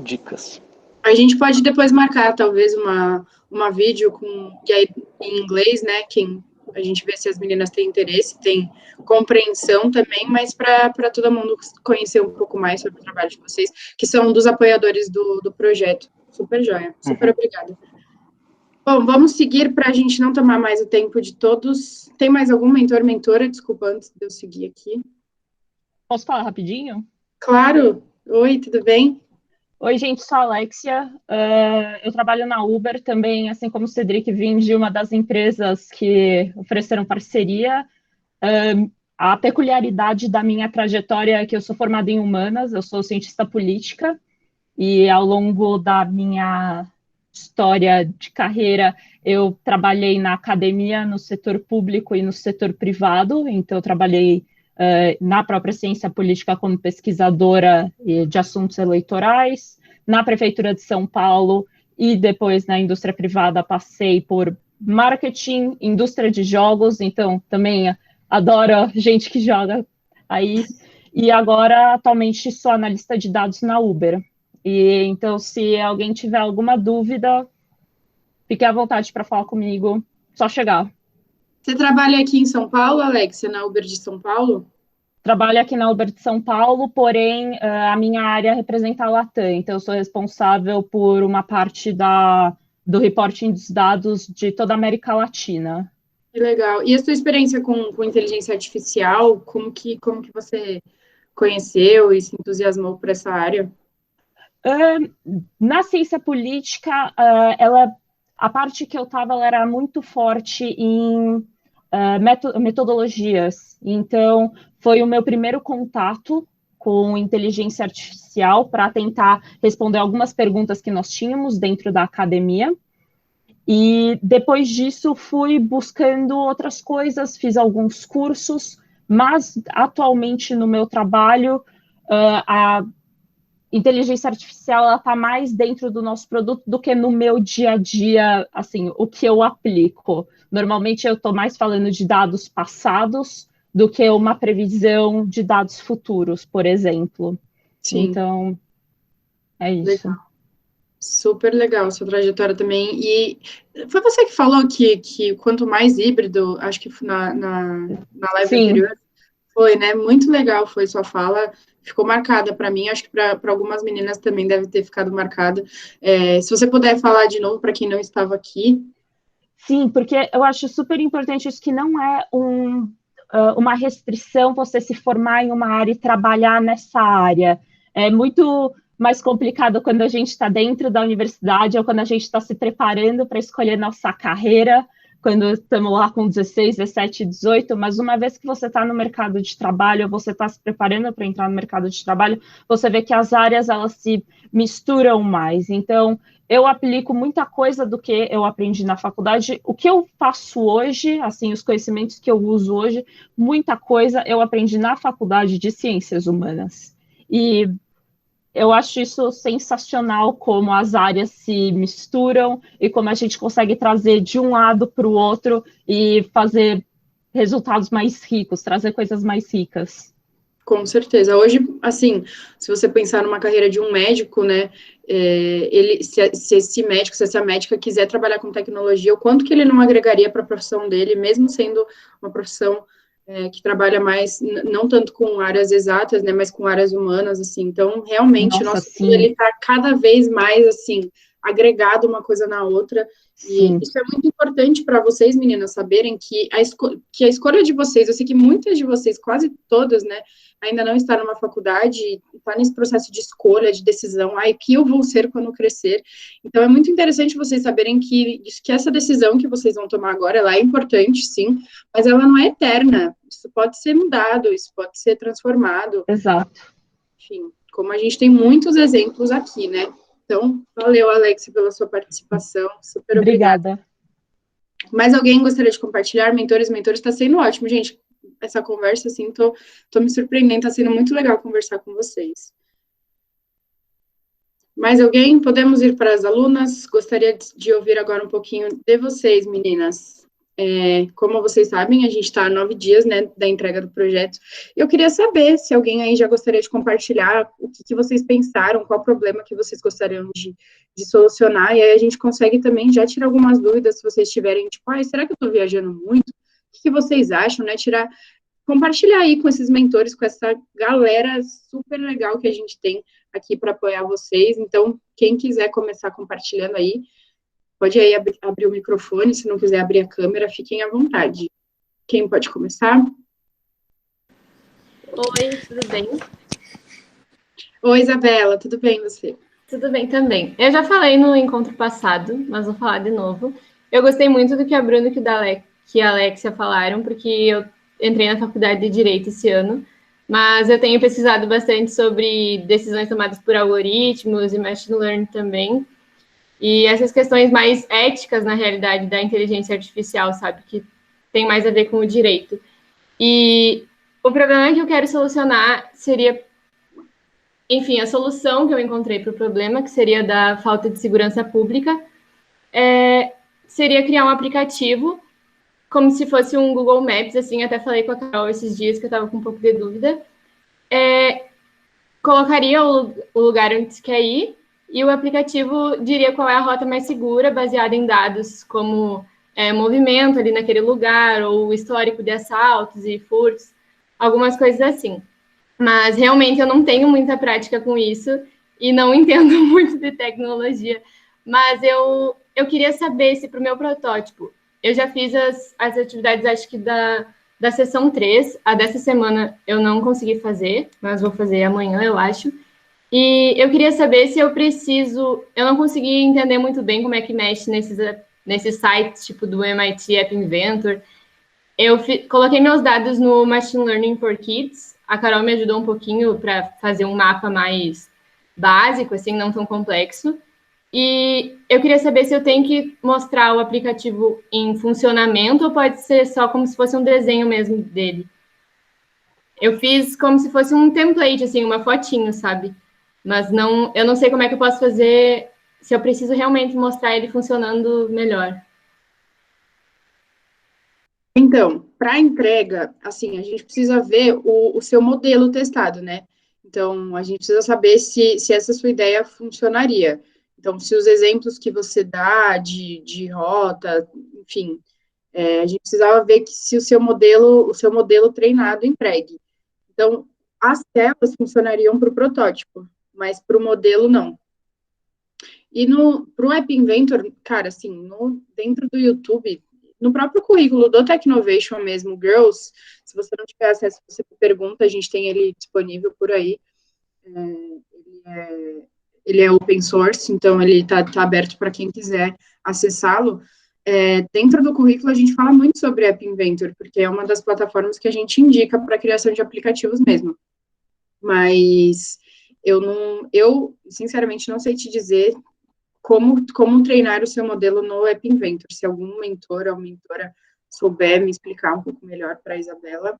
dicas. A gente pode depois marcar, talvez, uma vídeo e aí, em inglês, né? A gente vê se as meninas têm interesse, têm compreensão também, mas para todo mundo conhecer um pouco mais sobre o trabalho de vocês, que são um dos apoiadores do projeto. Super joia. Super obrigada. Bom, vamos seguir para a gente não tomar mais o tempo de todos. Tem mais algum mentora? Desculpa, antes de eu seguir aqui. Posso falar rapidinho? Claro. Oi, tudo bem? Oi, gente, sou a Alexia. Eu trabalho na Uber também, assim como o Cedric, vim de uma das empresas que ofereceram parceria. A peculiaridade da minha trajetória é que eu sou formada em humanas, eu sou cientista política, e ao longo da minha história de carreira, eu trabalhei na academia, no setor público e no setor privado, então eu trabalhei na própria ciência política como pesquisadora de assuntos eleitorais, na Prefeitura de São Paulo e depois na indústria privada passei por marketing, indústria de jogos, então também adoro gente que joga aí, e agora atualmente sou analista de dados na Uber. E então, se alguém tiver alguma dúvida, fique à vontade para falar comigo, só chegar. Você trabalha aqui em São Paulo, Alexia, na Uber de São Paulo? Trabalho aqui na Uber de São Paulo, porém, a minha área representa a Latam, então eu sou responsável por uma parte do reporting dos dados de toda a América Latina. Que legal. E a sua experiência com inteligência artificial, como que você conheceu e se entusiasmou por essa área? Na ciência política, a parte que eu estava era muito forte em metodologias. Então, foi o meu primeiro contato com inteligência artificial para tentar responder algumas perguntas que nós tínhamos dentro da academia. E depois disso, fui buscando outras coisas, fiz alguns cursos, mas atualmente no meu trabalho, a inteligência artificial está mais dentro do nosso produto do que no meu dia a dia, assim, o que eu aplico. Normalmente eu estou mais falando de dados passados do que uma previsão de dados futuros, por exemplo. Sim. Então, é isso. Legal. Super legal sua trajetória também. E foi você que falou que quanto mais híbrido, acho que na live Sim. anterior, foi, né? Muito legal foi sua fala. Ficou marcada para mim, acho que para algumas meninas também deve ter ficado marcada. Se você puder falar de novo para quem não estava aqui. Sim, porque eu acho super importante isso, que não é uma restrição você se formar em uma área e trabalhar nessa área. É muito mais complicado quando a gente está dentro da universidade ou quando a gente está se preparando para escolher nossa carreira, quando estamos lá com 16, 17, 18, mas uma vez que você está no mercado de trabalho, você está se preparando para entrar no mercado de trabalho, você vê que as áreas, elas se misturam mais. Então, eu aplico muita coisa do que eu aprendi na faculdade. O que eu faço hoje, assim, os conhecimentos que eu uso hoje, muita coisa eu aprendi na faculdade de Ciências Humanas. E eu acho isso sensacional, como as áreas se misturam e como a gente consegue trazer de um lado para o outro e fazer resultados mais ricos, trazer coisas mais ricas. Com certeza. Hoje, assim, se você pensar numa carreira de um médico, né, se esse médico, se essa médica quiser trabalhar com tecnologia, o quanto que ele não agregaria para a profissão dele, mesmo sendo uma profissão que trabalha mais, não tanto com áreas exatas, né, mas com áreas humanas, assim. Então, realmente, o nosso mundo, ele está cada vez mais, assim, agregado uma coisa na outra. E isso é muito importante para vocês, meninas, saberem que a escolha de vocês, eu sei que muitas de vocês, quase todas, né, ainda não está numa faculdade, está nesse processo de escolha, de decisão, o que eu vou ser quando crescer. Então, é muito interessante vocês saberem que essa decisão que vocês vão tomar agora, ela é importante, sim, mas ela não é eterna. Isso pode ser mudado, isso pode ser transformado. Exato. Enfim, como a gente tem muitos exemplos aqui, né? Então, valeu, Alexia, pela sua participação. Super obrigada. Mais alguém gostaria de compartilhar? Mentores, está sendo ótimo, gente. Essa conversa, assim, tô me surpreendendo, tá sendo muito legal conversar com vocês. Mais alguém? Podemos ir para as alunas? Gostaria de ouvir agora um pouquinho de vocês, meninas. Como vocês sabem, a gente está há 9 dias, né, da entrega do projeto. Eu queria saber se alguém aí já gostaria de compartilhar o que vocês pensaram, qual problema que vocês gostariam de solucionar, e aí a gente consegue também já tirar algumas dúvidas, se vocês tiverem, tipo, será que eu estou viajando muito? O que vocês acham, né? Compartilhar aí com esses mentores, com essa galera super legal que a gente tem aqui para apoiar vocês. Então, quem quiser começar compartilhando aí, pode aí abrir o microfone, se não quiser abrir a câmera, fiquem à vontade. Quem pode começar? Oi, tudo bem? Oi, Isabela, tudo bem você? Tudo bem também. Eu já falei no encontro passado, mas vou falar de novo. Eu gostei muito do que a Bruna e a Alexia falaram, porque eu entrei na faculdade de Direito esse ano, mas eu tenho pesquisado bastante sobre decisões tomadas por algoritmos e machine learning também, e essas questões mais éticas, na realidade, da inteligência artificial, sabe, que tem mais a ver com o direito. E o problema que eu quero solucionar seria, enfim, a solução que eu encontrei para o problema, que seria da falta de segurança pública, seria criar um aplicativo como se fosse um Google Maps, assim, até falei com a Carol esses dias que eu estava com um pouco de dúvida. Colocaria o lugar onde você quer ir e o aplicativo diria qual é a rota mais segura, baseada em dados como movimento ali naquele lugar, ou histórico de assaltos e furtos, algumas coisas assim. Mas, realmente, eu não tenho muita prática com isso e não entendo muito de tecnologia. Mas eu queria saber se, para o meu protótipo, eu já fiz as atividades, acho que da sessão 3, a dessa semana eu não consegui fazer, mas vou fazer amanhã, eu acho. E eu queria saber se eu não consegui entender muito bem como é que mexe nesses sites, tipo do MIT App Inventor. Eu coloquei meus dados no Machine Learning for Kids, a Carol me ajudou um pouquinho para fazer um mapa mais básico, assim, não tão complexo. E eu queria saber se eu tenho que mostrar o aplicativo em funcionamento ou pode ser só como se fosse um desenho mesmo dele. Eu fiz como se fosse um template, assim, uma fotinho, sabe? Mas eu não sei como é que eu posso fazer, se eu preciso realmente mostrar ele funcionando melhor. Então, para a entrega, assim, a gente precisa ver o seu modelo testado, né? Então, a gente precisa saber se essa sua ideia funcionaria. Então, se os exemplos que você dá de rota, enfim, a gente precisava ver se o seu modelo treinado empregue. Então, as telas funcionariam para o protótipo, mas para o modelo não. E para o App Inventor, cara, assim, dentro do YouTube, no próprio currículo do Technovation mesmo, Girls, se você não tiver acesso, você pergunta, a gente tem ele disponível por aí. Ele é open source, então ele está aberto para quem quiser acessá-lo. dentro do currículo a gente fala muito sobre App Inventor, porque é uma das plataformas que a gente indica para a criação de aplicativos mesmo. Mas eu sinceramente não sei te dizer como treinar o seu modelo no App Inventor. Se algum mentor ou mentora souber me explicar um pouco melhor para a Isabela.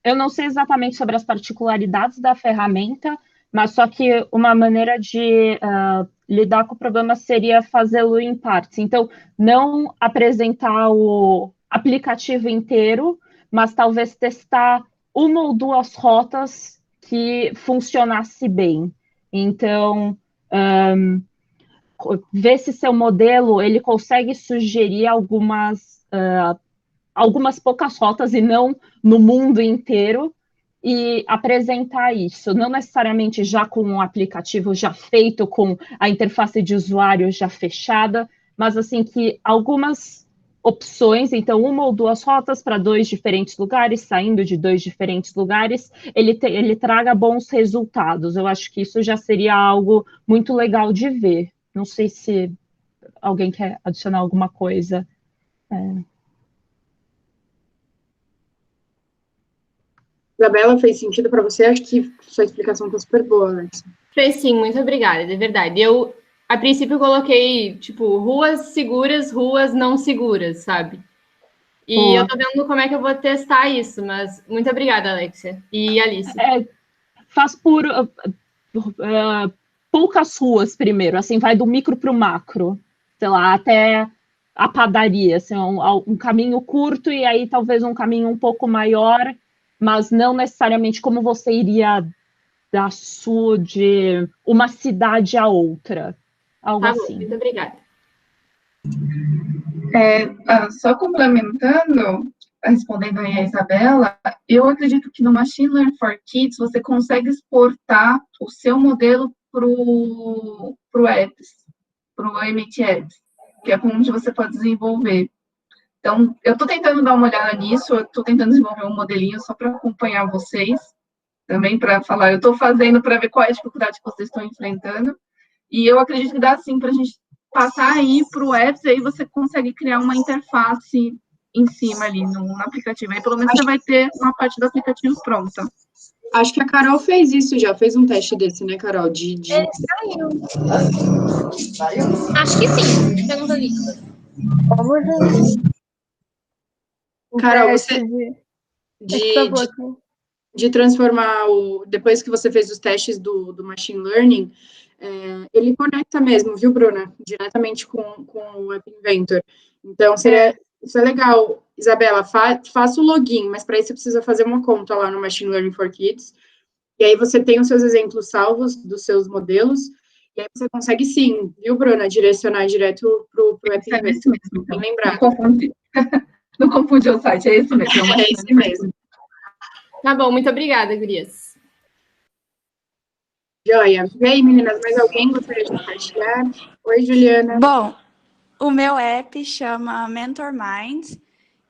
Eu não sei exatamente sobre as particularidades da ferramenta, mas só que uma maneira de lidar com o problema seria fazê-lo em partes. Então, não apresentar o aplicativo inteiro, mas talvez testar uma ou duas rotas que funcionasse bem. Então, ver se seu modelo ele consegue sugerir algumas poucas rotas e não no mundo inteiro, e apresentar isso, não necessariamente já com um aplicativo já feito, com a interface de usuário já fechada, mas assim que algumas opções, então uma ou duas rotas para 2 diferentes lugares, saindo de 2 diferentes lugares, ele traga bons resultados. Eu acho que isso já seria algo muito legal de ver. Não sei se alguém quer adicionar alguma coisa. Isabela, fez sentido para você? Acho que sua explicação está super boa, Alex. Fez sim, muito obrigada, de verdade. Eu, a princípio, coloquei, tipo, ruas seguras, ruas não seguras, sabe? E eu tô vendo como é que eu vou testar isso, mas muito obrigada, Alexia. E Alice? Faz por poucas ruas primeiro, assim, vai do micro para o macro, sei lá, até a padaria, assim, um caminho curto e aí talvez um caminho um pouco maior, mas não necessariamente como você iria de uma cidade a outra, algo assim. Muito obrigada. Só complementando, respondendo aí a Isabela, eu acredito que no Machine Learning for Kids você consegue exportar o seu modelo para o MT Apps, que é onde você pode desenvolver. Então, eu estou tentando dar uma olhada nisso, eu estou tentando desenvolver um modelinho só para acompanhar vocês, também para falar, eu estou fazendo para ver qual é a dificuldade que vocês estão enfrentando, e eu acredito que dá sim para a gente passar aí para o apps, aí você consegue criar uma interface em cima ali no aplicativo. Aí pelo menos você vai ter uma parte do aplicativo pronta. Acho que a Carol fez isso já, fez um teste desse, né, Carol? Ele saiu. Acho que sim. Pergunta Nicolas. Vamos, gente. Carol, você de transformar depois que você fez os testes do Machine Learning, ele conecta mesmo, viu, Bruna? Diretamente com o App Inventor. Então, isso é legal. Isabela, faça o login, mas para isso você precisa fazer uma conta lá no Machine Learning for Kids. E aí você tem os seus exemplos salvos dos seus modelos, e aí você consegue sim, viu, Bruna, direcionar direto para o App Inventor. É isso mesmo. Então. Bem lembrado. Não confunde o site, é isso mesmo. É isso mesmo. Tá bom, muito obrigada, gurias. Joia. E aí, meninas, mais alguém gostaria de compartilhar? Oi, Juliana. Bom, o meu app chama Mentor Minds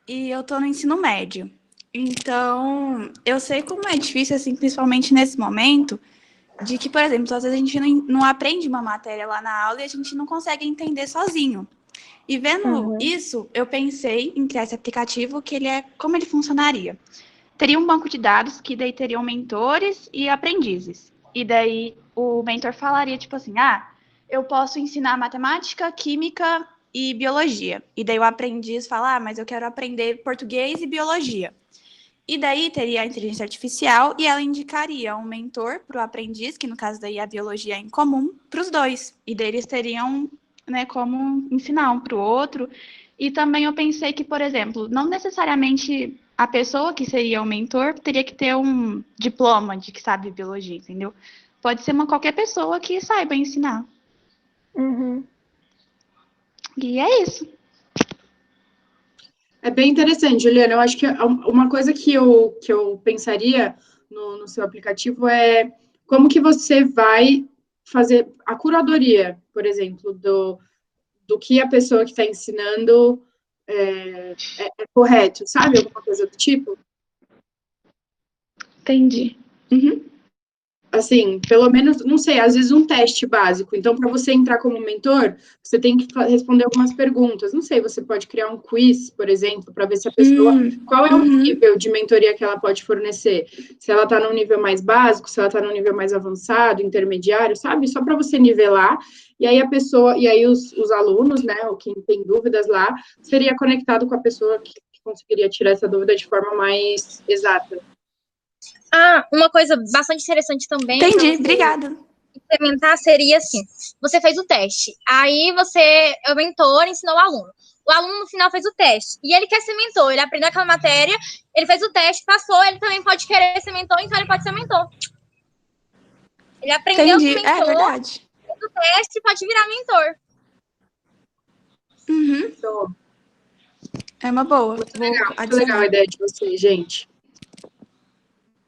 e eu tô no ensino médio. Então, eu sei como é difícil, assim, principalmente nesse momento, de que, por exemplo, às vezes a gente não aprende uma matéria lá na aula e a gente não consegue entender sozinho. E vendo isso, eu pensei em criar esse aplicativo, que como ele funcionaria. Teria um banco de dados que daí teriam mentores e aprendizes. E daí o mentor falaria, tipo assim, eu posso ensinar matemática, química e biologia. E daí o aprendiz fala, mas eu quero aprender português e biologia. E daí teria a inteligência artificial e ela indicaria um mentor para o aprendiz, que no caso daí a biologia é em comum, para os dois. E daí eles teriam, né, como ensinar um para o outro. E também eu pensei que, por exemplo, não necessariamente a pessoa que seria o mentor teria que ter um diploma de que sabe biologia, entendeu? Pode ser qualquer pessoa que saiba ensinar. E é isso. É bem interessante, Juliana. Eu acho que uma coisa que eu pensaria no seu aplicativo é como que você vai fazer a curadoria, por exemplo, do que a pessoa que está ensinando é correto, sabe? Alguma coisa do tipo? Entendi. assim, pelo menos, não sei, às vezes um teste básico. Então, para você entrar como mentor, você tem que responder algumas perguntas. Não sei, você pode criar um quiz, por exemplo, para ver se a pessoa, qual é o nível de mentoria que ela pode fornecer. Se ela está no nível mais básico, se ela está no nível mais avançado, intermediário, sabe? Só para você nivelar. E aí a pessoa, e aí os alunos, né, ou quem tem dúvidas lá, seria conectado com a pessoa que conseguiria tirar essa dúvida de forma mais exata. Ah, uma coisa bastante interessante também. Entendi, obrigada. Implementar seria assim: você fez o teste, aí você é o mentor, ensinou o aluno. O aluno no final fez o teste e ele quer ser mentor, ele aprendeu aquela matéria, ele fez o teste, passou, ele também pode querer ser mentor, então ele pode ser mentor. Ele aprendeu Entendi, ser mentor, é verdade. fez o teste, pode virar mentor. Então, É uma boa. muito legal a ideia de vocês, gente.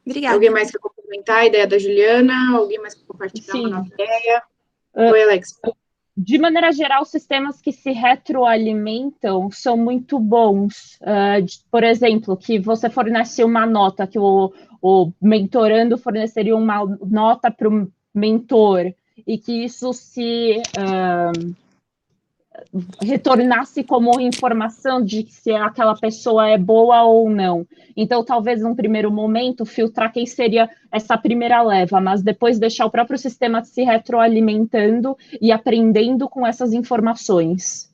Obrigada. Alguém mais quer complementar a ideia da Juliana? Alguém mais quer compartilhar uma nova ideia? Oi, Alex. De maneira geral, sistemas que se retroalimentam são muito bons. Por exemplo, que você fornece uma nota, que o mentorando forneceria uma nota para o mentor, e que isso se retornasse como informação de se aquela pessoa é boa ou não. Então, talvez, num primeiro momento, filtrar quem seria essa primeira leva, mas depois deixar o próprio sistema se retroalimentando e aprendendo com essas informações.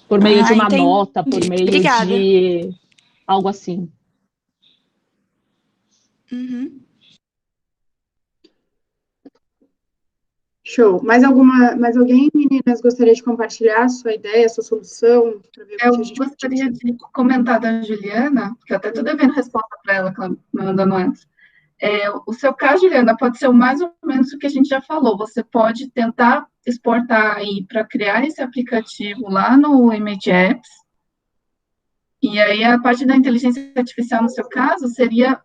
Por meio de uma nota, por meio de algo assim. Show. Mais alguém, meninas, gostaria de compartilhar a sua ideia, a sua solução? Eu gostaria de comentar da Juliana, que eu até estou devendo resposta para ela, que ela me mandou antes. O seu caso, Juliana, pode ser mais ou menos o que a gente já falou. Você pode tentar exportar aí para criar esse aplicativo lá no Image Apps. E aí a parte da inteligência artificial, no seu caso, seria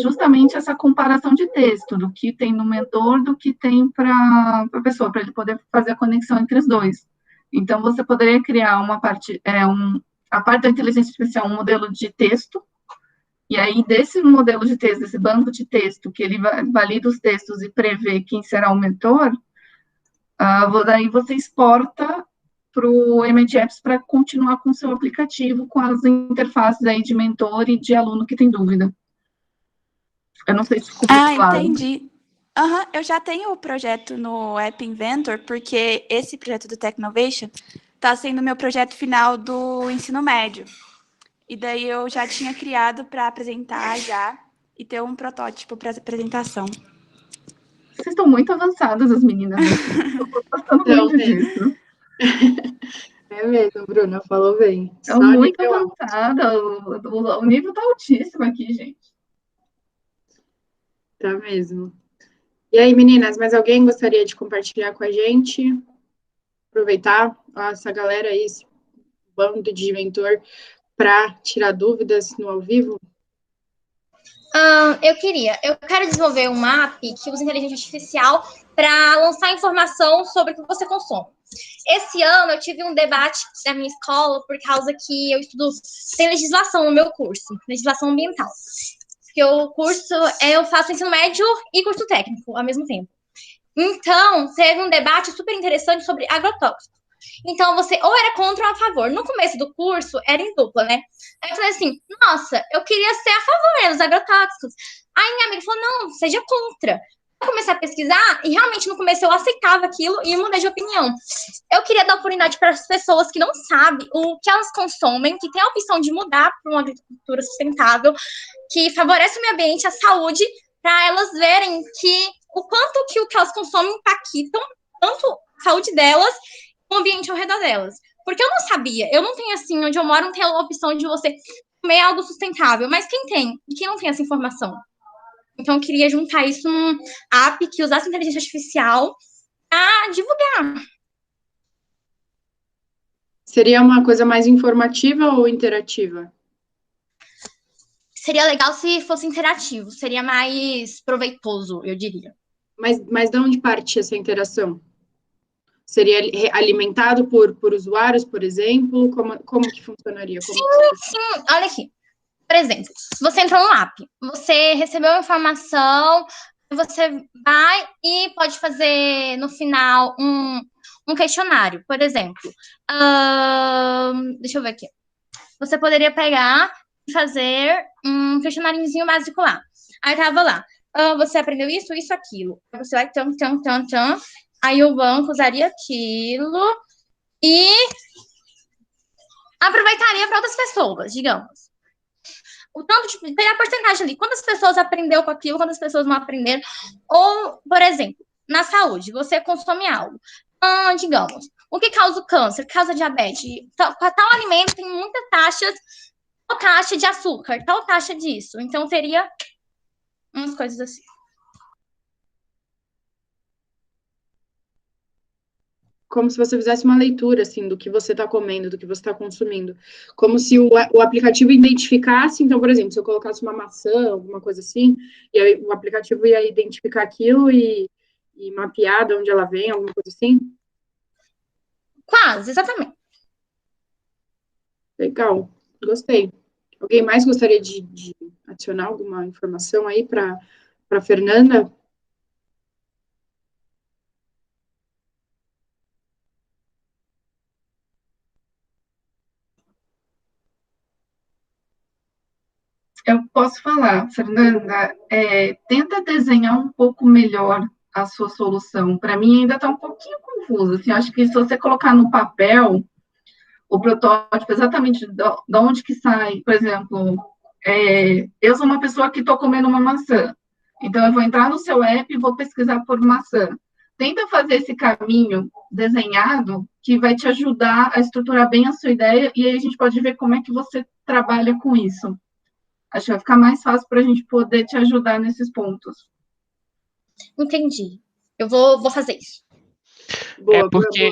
justamente essa comparação de texto, do que tem no mentor, do que tem para a pessoa, para ele poder fazer a conexão entre os dois. Então, você poderia criar uma parte, a parte da inteligência artificial, um modelo de texto, e aí, desse modelo de texto, desse banco de texto, que ele valida os textos e prevê quem será o mentor, daí você exporta para o Image Apps para continuar com o seu aplicativo, com as interfaces aí de mentor e de aluno que tem dúvida. Eu não sei se ficou muito claro. Entendi. Eu já tenho o projeto no App Inventor, porque esse projeto do Technovation está sendo o meu projeto final do ensino médio. E daí eu já tinha criado para apresentar já e ter um protótipo para apresentação. Vocês estão muito avançadas, as meninas. Eu estou gostando muito disso. É mesmo, Bruna, falou bem. Estão muito avançada. O nível está altíssimo aqui, gente. Tá mesmo. E aí, meninas, mais alguém gostaria de compartilhar com a gente? Aproveitar essa galera aí, esse bando de mentor, para tirar dúvidas no ao vivo? Eu quero desenvolver um app que usa inteligência artificial para lançar informação sobre o que você consome. Esse ano eu tive um debate na minha escola por causa que eu estudo, tem legislação no meu curso, legislação ambiental. Porque o curso, eu faço ensino médio e curso técnico ao mesmo tempo. Então, teve um debate super interessante sobre agrotóxicos. Então, você ou era contra ou a favor. No começo do curso, era em dupla, né? Aí eu falei assim, nossa, eu queria ser a favor dos agrotóxicos. Aí minha amiga falou, não, seja contra. Eu comecei a pesquisar e realmente no começo eu aceitava aquilo e mudei de opinião. Eu queria dar oportunidade para as pessoas que não sabem o que elas consomem, que têm a opção de mudar para uma agricultura sustentável, que favorece o meio ambiente, a saúde, para elas verem que o quanto que o que elas consomem impactam tanto a saúde delas e o ambiente ao redor delas. Porque eu não sabia, eu não tenho assim, onde eu moro não tem a opção de você comer algo sustentável, mas quem tem? E quem não tem essa informação? Então, eu queria juntar isso num app que usasse inteligência artificial para divulgar. Seria uma coisa mais informativa ou interativa? Seria legal se fosse interativo, seria mais proveitoso, eu diria. Mas de onde parte essa interação? Seria alimentado por usuários, por exemplo? Como que funcionaria? Sim. Olha aqui. Por exemplo, você entrou no app, você recebeu informação Você vai e pode fazer no final um questionário, por exemplo. Deixa eu ver aqui. Você poderia pegar e fazer um questionáriozinho básico lá. Aí tava lá. Você aprendeu isso, isso, aquilo. Aí você vai, tchan. Aí o banco usaria aquilo e aproveitaria para outras pessoas, digamos. O tanto de pegar a porcentagem ali, quantas pessoas aprendeu com aquilo, quantas pessoas não aprenderam. Ou, por exemplo, na saúde, você consome algo. Digamos, o que causa o câncer, causa diabetes? Tal alimento tem muitas taxas, tal taxa de açúcar, tal taxa disso. Então, teria umas coisas assim. Como se você fizesse uma leitura, assim, do que você está comendo, do que você está consumindo. Como se o aplicativo identificasse, então, por exemplo, se eu colocasse uma maçã, alguma coisa assim, e aí o aplicativo ia identificar aquilo e mapear de onde ela vem, alguma coisa assim? Quase, exatamente. Legal, gostei. Alguém mais gostaria de adicionar alguma informação aí para a Fernanda? Eu posso falar, Fernanda, tenta desenhar um pouco melhor a sua solução. Para mim ainda está um pouquinho confusa. Assim, acho que se você colocar no papel o protótipo exatamente de onde que sai, por exemplo, eu sou uma pessoa que estou comendo uma maçã, então eu vou entrar no seu app e vou pesquisar por maçã. Tenta fazer esse caminho desenhado que vai te ajudar a estruturar bem a sua ideia e aí a gente pode ver como é que você trabalha com isso. Acho que vai ficar mais fácil para a gente poder te ajudar nesses pontos. Entendi. Eu vou fazer isso. Porque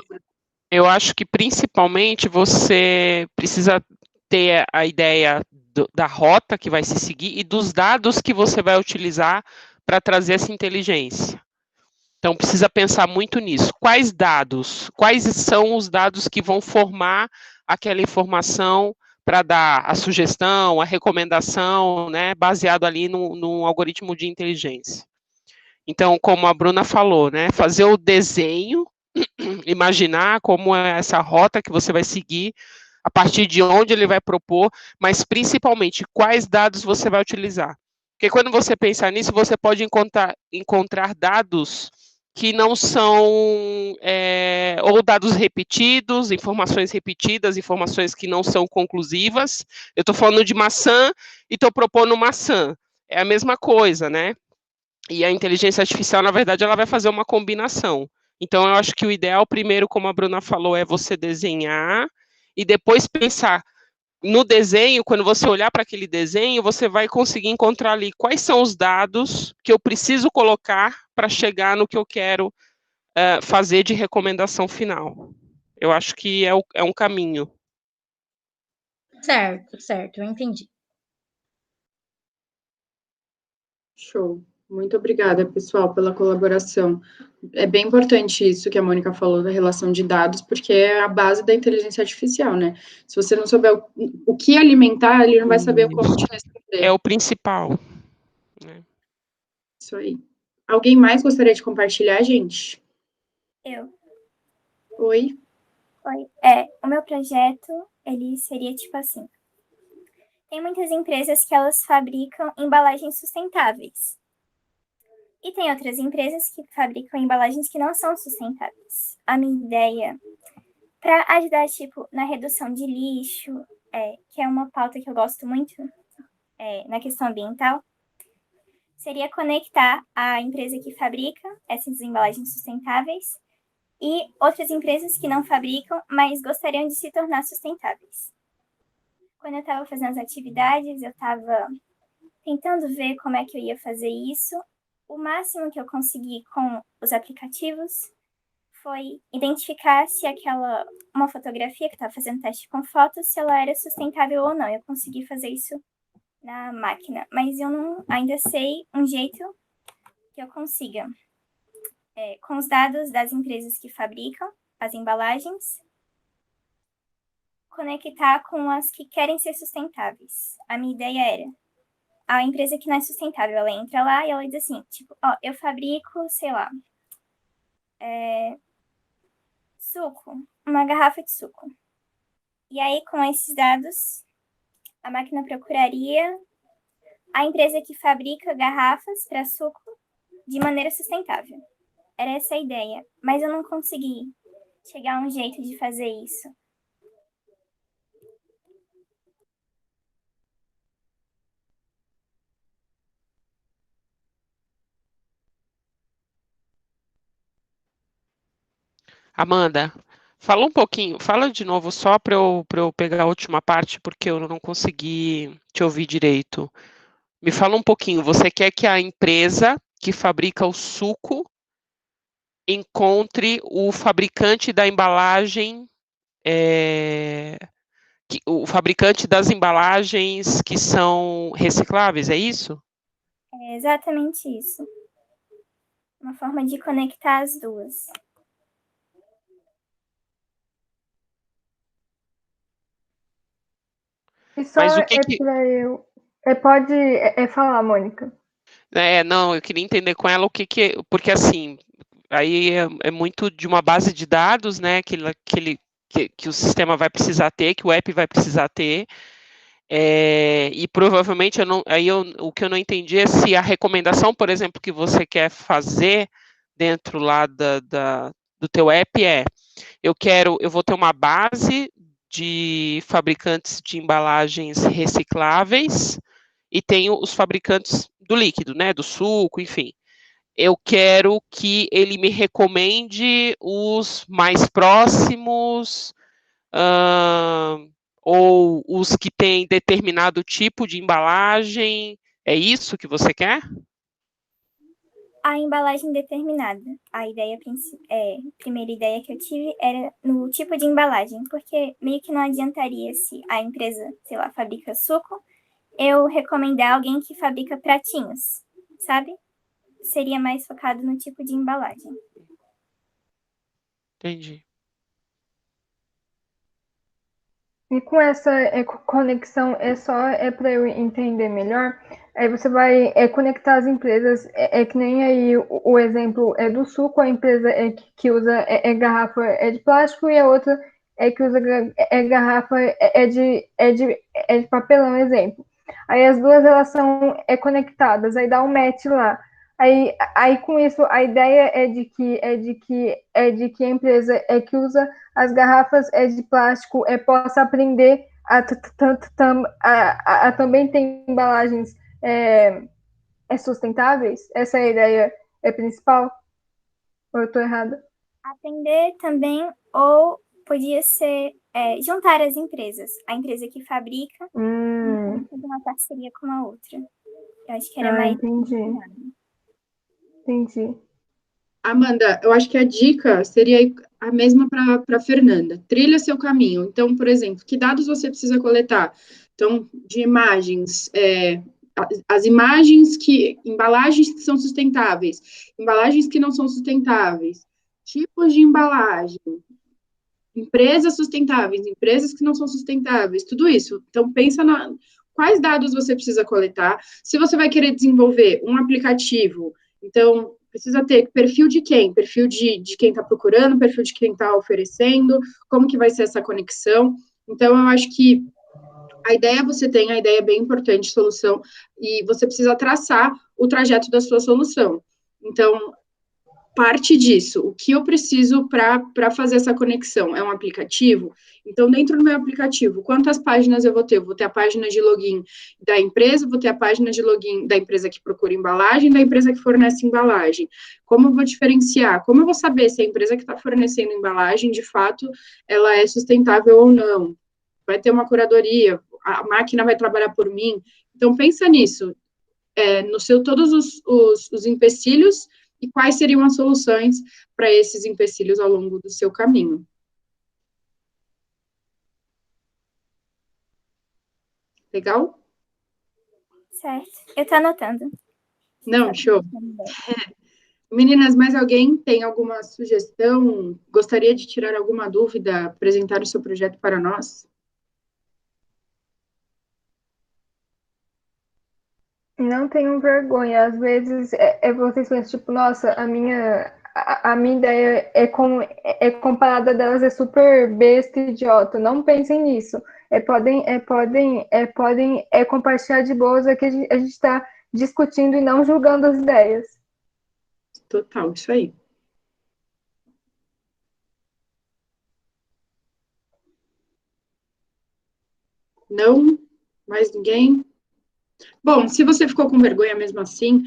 eu acho que principalmente você precisa ter a ideia da rota que vai se seguir e dos dados que você vai utilizar para trazer essa inteligência. Então, precisa pensar muito nisso. Quais dados? Quais são os dados que vão formar aquela informação para dar a sugestão, a recomendação, né, baseado ali num algoritmo de inteligência. Então, como a Bruna falou, né, fazer o desenho, imaginar como é essa rota que você vai seguir, a partir de onde ele vai propor, mas principalmente quais dados você vai utilizar. Porque quando você pensar nisso, você pode encontrar dados que não são ou dados repetidos, informações repetidas, informações que não são conclusivas. Eu estou falando de maçã e estou propondo maçã. É a mesma coisa, né? E a inteligência artificial, na verdade, ela vai fazer uma combinação. Então, eu acho que o ideal, primeiro, como a Bruna falou, é você desenhar e depois pensar no desenho, quando você olhar para aquele desenho, você vai conseguir encontrar ali quais são os dados que eu preciso colocar para chegar no que eu quero fazer de recomendação final. Eu acho que é um caminho. Certo, eu entendi. Show. Muito obrigada, pessoal, pela colaboração. É bem importante isso que a Mônica falou da relação de dados, porque é a base da inteligência artificial, né? Se você não souber o que alimentar, ele não vai saber como te responder. É o principal. Né? Isso aí. Alguém mais gostaria de compartilhar, gente? Eu. Oi. O meu projeto, ele seria tipo assim. Tem muitas empresas que elas fabricam embalagens sustentáveis. E tem outras empresas que fabricam embalagens que não são sustentáveis. A minha ideia, para ajudar, tipo, na redução de lixo, que é uma pauta que eu gosto muito na questão ambiental, seria conectar a empresa que fabrica essas embalagens sustentáveis e outras empresas que não fabricam, mas gostariam de se tornar sustentáveis. Quando eu estava fazendo as atividades, eu estava tentando ver como é que eu ia fazer isso. O máximo que eu consegui com os aplicativos foi identificar se uma fotografia que estava fazendo teste com fotos, se ela era sustentável ou não. Eu consegui fazer isso na máquina, mas eu não ainda sei um jeito que eu consiga, com os dados das empresas que fabricam as embalagens, conectar com as que querem ser sustentáveis. A minha ideia era a empresa que não é sustentável, ela entra lá e ela diz assim, tipo, ó, eu fabrico, sei lá, suco, uma garrafa de suco. E aí, com esses dados, a máquina procuraria a empresa que fabrica garrafas para suco de maneira sustentável. Era essa a ideia, mas eu não consegui chegar a um jeito de fazer isso. Amanda, fala um pouquinho, fala de novo só para eu pegar a última parte, porque eu não consegui te ouvir direito. Me fala um pouquinho, você quer que a empresa que fabrica o suco encontre o fabricante da embalagem, o fabricante das embalagens que são recicláveis, é isso? É exatamente isso. Uma forma de conectar as duas. E só Mas o que para eu. Pode falar, Mônica. Não, eu queria entender com ela porque assim, aí é muito de uma base de dados, né, que o sistema vai precisar ter, que o app vai precisar ter, e provavelmente o que eu não entendi é se a recomendação, por exemplo, que você quer fazer dentro lá do teu app eu vou ter uma base de fabricantes de embalagens recicláveis e tenho os fabricantes do líquido, né, do suco, enfim. Eu quero que ele me recomende os mais próximos, ou os que têm determinado tipo de embalagem. É isso que você quer? A embalagem determinada. Primeira ideia que eu tive era no tipo de embalagem, porque meio que não adiantaria se a empresa, sei lá, fabrica suco, eu recomendar alguém que fabrica pratinhos, sabe? Seria mais focado no tipo de embalagem. Entendi. E com essa conexão, só para eu entender melhor, aí você vai conectar as empresas, que nem aí o exemplo do suco, a empresa que usa garrafa de plástico e a outra que usa garrafa de papelão, exemplo. Aí as duas elas são conectadas, aí dá um match lá. Aí com isso a ideia é de que a empresa que usa as garrafas de plástico possa aprender a também ter embalagens sustentáveis. Essa é a ideia principal? Ou eu estou errada? Aprender também, ou podia ser juntar as empresas. A empresa que fabrica fazer uma parceria com a outra. Eu acho que era mais. Entendi. Amanda, eu acho que a dica seria a mesma para a Fernanda. Trilha seu caminho. Então, por exemplo, que dados você precisa coletar? Então, de imagens, as embalagens que são sustentáveis, embalagens que não são sustentáveis, tipos de embalagem, empresas sustentáveis, empresas que não são sustentáveis, tudo isso. Então, pensa quais dados você precisa coletar. Se você vai querer desenvolver um aplicativo, então, precisa ter perfil de quem? Perfil de quem está procurando, perfil de quem está oferecendo, como que vai ser essa conexão. Então, eu acho que a ideia é bem importante, solução, e você precisa traçar o trajeto da sua solução. Então, parte disso, o que eu preciso para fazer essa conexão? É um aplicativo? Então, dentro do meu aplicativo, quantas páginas eu vou ter? Eu vou ter a página de login da empresa, vou ter a página de login da empresa que procura embalagem, da empresa que fornece embalagem. Como eu vou diferenciar? Como eu vou saber se a empresa que está fornecendo embalagem, de fato, ela é sustentável ou não? Vai ter uma curadoria, a máquina vai trabalhar por mim. Então, pensa nisso, todos os empecilhos e quais seriam as soluções para esses empecilhos ao longo do seu caminho. Legal? Certo. Eu estou anotando. Não, show. Meninas, mais alguém tem alguma sugestão? Gostaria de tirar alguma dúvida, apresentar o seu projeto para nós? Não tenham vergonha. Às vezes vocês pensam, tipo, nossa, a minha ideia comparada delas é super besta e idiota. Não pensem nisso. Podem compartilhar de boas que a gente está discutindo e não julgando as ideias. Total, isso aí. Não? Mais ninguém? Bom, se você ficou com vergonha mesmo assim,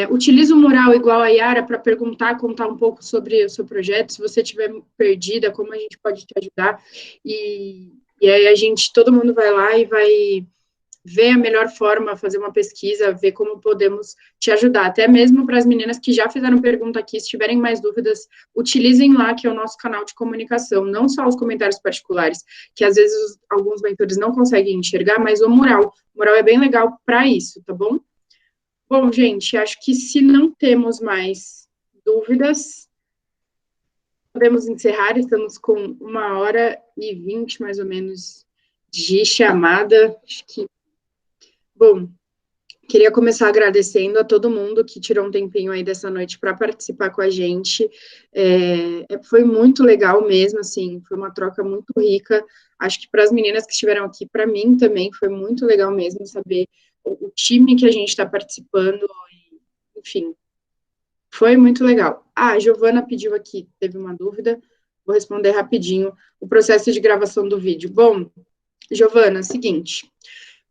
utilize o mural igual a Yara para perguntar, contar um pouco sobre o seu projeto. Se você estiver perdida, como a gente pode te ajudar. E aí todo mundo vai lá e vai ver a melhor forma, fazer uma pesquisa, ver como podemos te ajudar. Até mesmo para as meninas que já fizeram pergunta aqui, se tiverem mais dúvidas, utilizem lá, que é o nosso canal de comunicação, não só os comentários particulares, que às vezes alguns mentores não conseguem enxergar, mas o mural. O mural é bem legal para isso, tá bom? Bom, gente, acho que se não temos mais dúvidas, podemos encerrar. Estamos com 1h20, mais ou menos, de chamada. Acho que bom, queria começar agradecendo a todo mundo que tirou um tempinho aí dessa noite para participar com a gente. Foi muito legal mesmo, assim, foi uma troca muito rica. Acho que para as meninas que estiveram aqui, para mim também foi muito legal mesmo saber o time que a gente está participando, enfim, foi muito legal. A Giovana pediu aqui, teve uma dúvida, vou responder rapidinho. O processo de gravação do vídeo. Bom, Giovana, seguinte.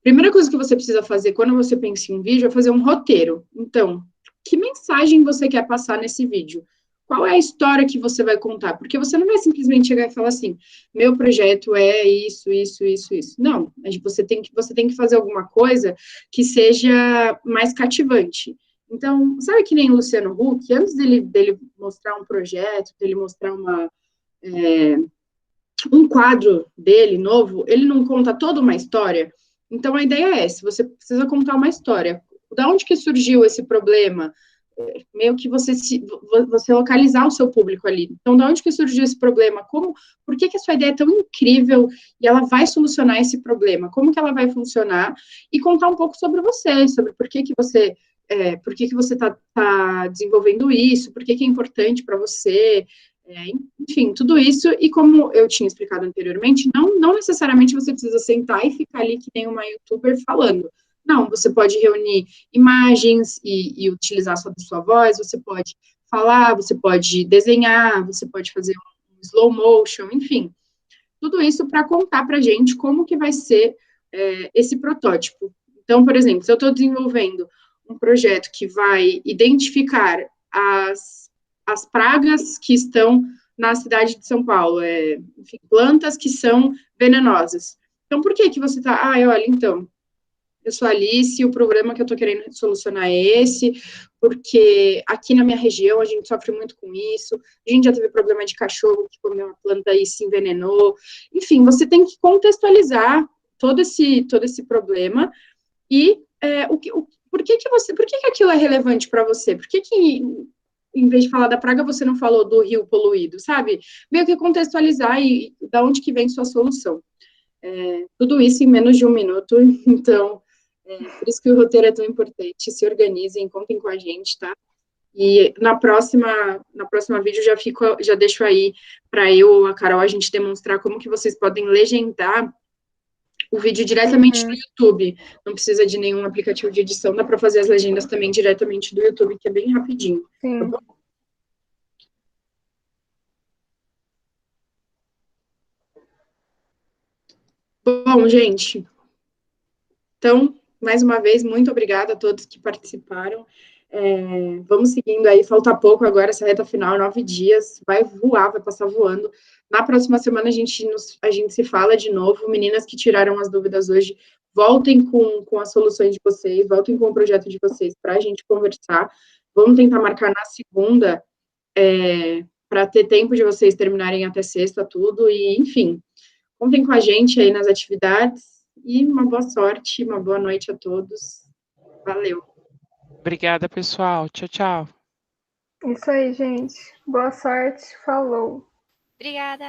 Primeira coisa que você precisa fazer quando você pensa em um vídeo é fazer um roteiro. Então, que mensagem você quer passar nesse vídeo? Qual é a história que você vai contar? Porque você não vai simplesmente chegar e falar assim, meu projeto é isso, isso, isso, isso. Não, você tem que fazer alguma coisa que seja mais cativante. Então, sabe que nem o Luciano Huck, antes dele mostrar um projeto, dele mostrar um quadro dele novo, ele não conta toda uma história? Então, a ideia é essa, você precisa contar uma história. Da onde que surgiu esse problema? Meio que você localizar o seu público ali. Então, da onde que surgiu esse problema? Por que a sua ideia é tão incrível e ela vai solucionar esse problema? Como que ela vai funcionar? E contar um pouco sobre você, sobre por que você está desenvolvendo isso, por que é importante para você, enfim, tudo isso, e como eu tinha explicado anteriormente, não necessariamente você precisa sentar e ficar ali que nem uma youtuber falando. Não, você pode reunir imagens e utilizar só da sua voz, você pode falar, você pode desenhar, você pode fazer um slow motion, enfim. Tudo isso para contar para a gente como que vai ser esse protótipo. Então, por exemplo, se eu estou desenvolvendo um projeto que vai identificar as pragas que estão na cidade de São Paulo, enfim, plantas que são venenosas. Então, por que você está... olha, então, eu sou a Alice, o problema que eu estou querendo solucionar é esse, porque aqui na minha região a gente sofre muito com isso, a gente já teve problema de cachorro que comeu uma planta e se envenenou. Enfim, você tem que contextualizar todo esse problema e por que aquilo é relevante para você? Por que em vez de falar da praga, você não falou do rio poluído, sabe? Meio que contextualizar e da onde que vem sua solução. Tudo isso em menos de 1 minuto, então, por isso que o roteiro é tão importante. Se organizem, contem com a gente, tá? E na próxima vídeo já deixo aí para eu ou a Carol a gente demonstrar como que vocês podem legendar o vídeo diretamente no YouTube. Não precisa de nenhum aplicativo de edição, dá para fazer as legendas também diretamente do YouTube, que é bem rapidinho. Sim. Tá bom? Bom, gente, então, mais uma vez, muito obrigada a todos que participaram. Vamos seguindo aí, falta pouco agora, essa reta final, 9 dias, vai voar, vai passar voando. Na próxima semana a gente se fala de novo. Meninas que tiraram as dúvidas hoje, voltem com as soluções de vocês, voltem com o projeto de vocês para a gente conversar. Vamos tentar marcar na segunda, para ter tempo de vocês terminarem até sexta, tudo, e enfim, contem com a gente aí nas atividades, e uma boa sorte, uma boa noite a todos. Valeu. Obrigada, pessoal. Tchau, tchau. Isso aí, gente. Boa sorte. Falou. Obrigada.